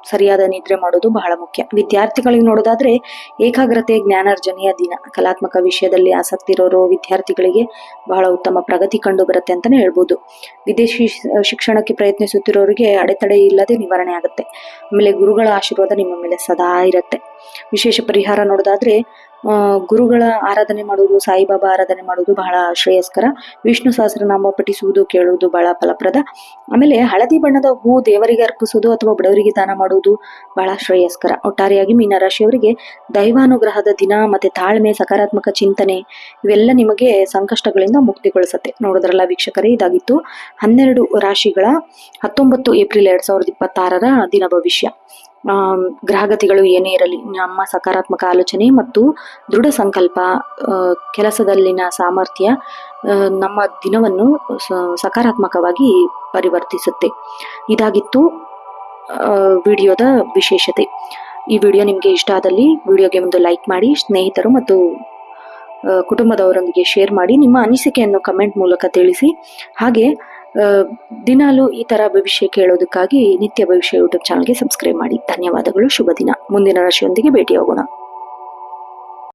ಸರಿಯಾದ ನಿದ್ರೆ ಮಾಡೋದು ಬಹಳ ಮುಖ್ಯ. ವಿದ್ಯಾರ್ಥಿಗಳಿಗೆ ನೋಡೋದಾದ್ರೆ ಏಕಾಗ್ರತೆ, ಜ್ಞಾನಾರ್ಜನೆಯ ದಿನ. ಕಲಾತ್ಮಕ ವಿಷಯದಲ್ಲಿ ಆಸಕ್ತಿ ಇರೋರು ವಿದ್ಯಾರ್ಥಿಗಳಿಗೆ ಬಹಳ ಉತ್ತಮ ಪ್ರಗತಿ ಕಂಡು ಬರುತ್ತೆ ಅಂತಾನೆ ಹೇಳ್ಬೋದು. ವಿದೇಶಿ ಶಿಕ್ಷಣಕ್ಕೆ ಪ್ರಯತ್ನಿಸುತ್ತಿರೋರಿಗೆ ಅಡೆತಡೆ ಇಲ್ಲದೆ ನಿವಾರಣೆ ಆಗುತ್ತೆ. ಆಮೇಲೆ ಗುರುಗಳ ಆಶೀರ್ವಾದ ನಿಮ್ಮ ಮೇಲೆ ಸದಾ ಇರುತ್ತೆ. ವಿಶೇಷ ಪರಿಹಾರ ನೋಡೋದಾದ್ರೆ ಗುರುಗಳ ಆರಾಧನೆ ಮಾಡುವುದು, ಸಾಯಿಬಾಬಾ ಆರಾಧನೆ ಮಾಡುವುದು ಬಹಳ ಶ್ರೇಯಸ್ಕರ. ವಿಷ್ಣು ಸಹಸ್ರನಾಮ ಪಠಿಸುವುದು, ಕೇಳುವುದು ಬಹಳ ಫಲಪ್ರದ. ಆಮೇಲೆ ಹಳದಿ ಬಣ್ಣದ ಹೂ ದೇವರಿಗೆ ಅರ್ಪಿಸುವುದು ಅಥವಾ ಬಡವರಿಗೆ ದಾನ ಮಾಡುವುದು ಬಹಳ ಶ್ರೇಯಸ್ಕರ. ಒಟ್ಟಾರೆಯಾಗಿ ಮೀನರಾಶಿಯವರಿಗೆ ದೈವಾನುಗ್ರಹದ ದಿನ, ಮತ್ತೆ ತಾಳ್ಮೆ, ಸಕಾರಾತ್ಮಕ ಚಿಂತನೆ ಇವೆಲ್ಲ ನಿಮಗೆ ಸಂಕಷ್ಟಗಳಿಂದ ಮುಕ್ತಿಗೊಳಿಸುತ್ತೆ. ನೋಡಿದ್ರಲ್ಲ ವೀಕ್ಷಕರೇ, ಇದಾಗಿತ್ತು 12 ರಾಶಿಗಳ 19 ಏಪ್ರಿಲ್ 2026 ದಿನ ಭವಿಷ್ಯ. ಗ್ರಹಗತಿಗಳು ಏನೇ ಇರಲಿ, ನಮ್ಮ ಸಕಾರಾತ್ಮಕ ಆಲೋಚನೆ ಮತ್ತು ದೃಢ ಸಂಕಲ್ಪ, ಕೆಲಸದಲ್ಲಿನ ಸಾಮರ್ಥ್ಯ ನಮ್ಮ ದಿನವನ್ನು ಸಕಾರಾತ್ಮಕವಾಗಿ ಪರಿವರ್ತಿಸುತ್ತೆ. ಇದಾಗಿತ್ತು ವಿಡಿಯೋದ ವಿಶೇಷತೆ. ಈ ವಿಡಿಯೋ ನಿಮಗೆ ಇಷ್ಟ ಆದಲ್ಲಿ ವಿಡಿಯೋಗೆ ಒಂದು ಲೈಕ್ ಮಾಡಿ, ಸ್ನೇಹಿತರು ಮತ್ತು ಕುಟುಂಬದವರೊಂದಿಗೆ ಶೇರ್ ಮಾಡಿ, ನಿಮ್ಮ ಅನಿಸಿಕೆಯನ್ನು ಕಮೆಂಟ್ ಮೂಲಕ ತಿಳಿಸಿ. ಹಾಗೆ ದಿನಾಲು ಈ ತರ ಭವಿಷ್ಯ ಕೇಳೋದಕ್ಕಾಗಿ ನಿತ್ಯ ಭವಿಷ್ಯ ಯೂಟ್ಯೂಬ್ ಚಾನಲ್ಗೆ ಸಬ್ಸ್ಕ್ರೈಬ್ ಮಾಡಿ. ಧನ್ಯವಾದಗಳು. ಶುಭ ದಿನ. ಮುಂದಿನ ರಾಶಿಯೊಂದಿಗೆ ಭೇಟಿಯಾಗೋಣ.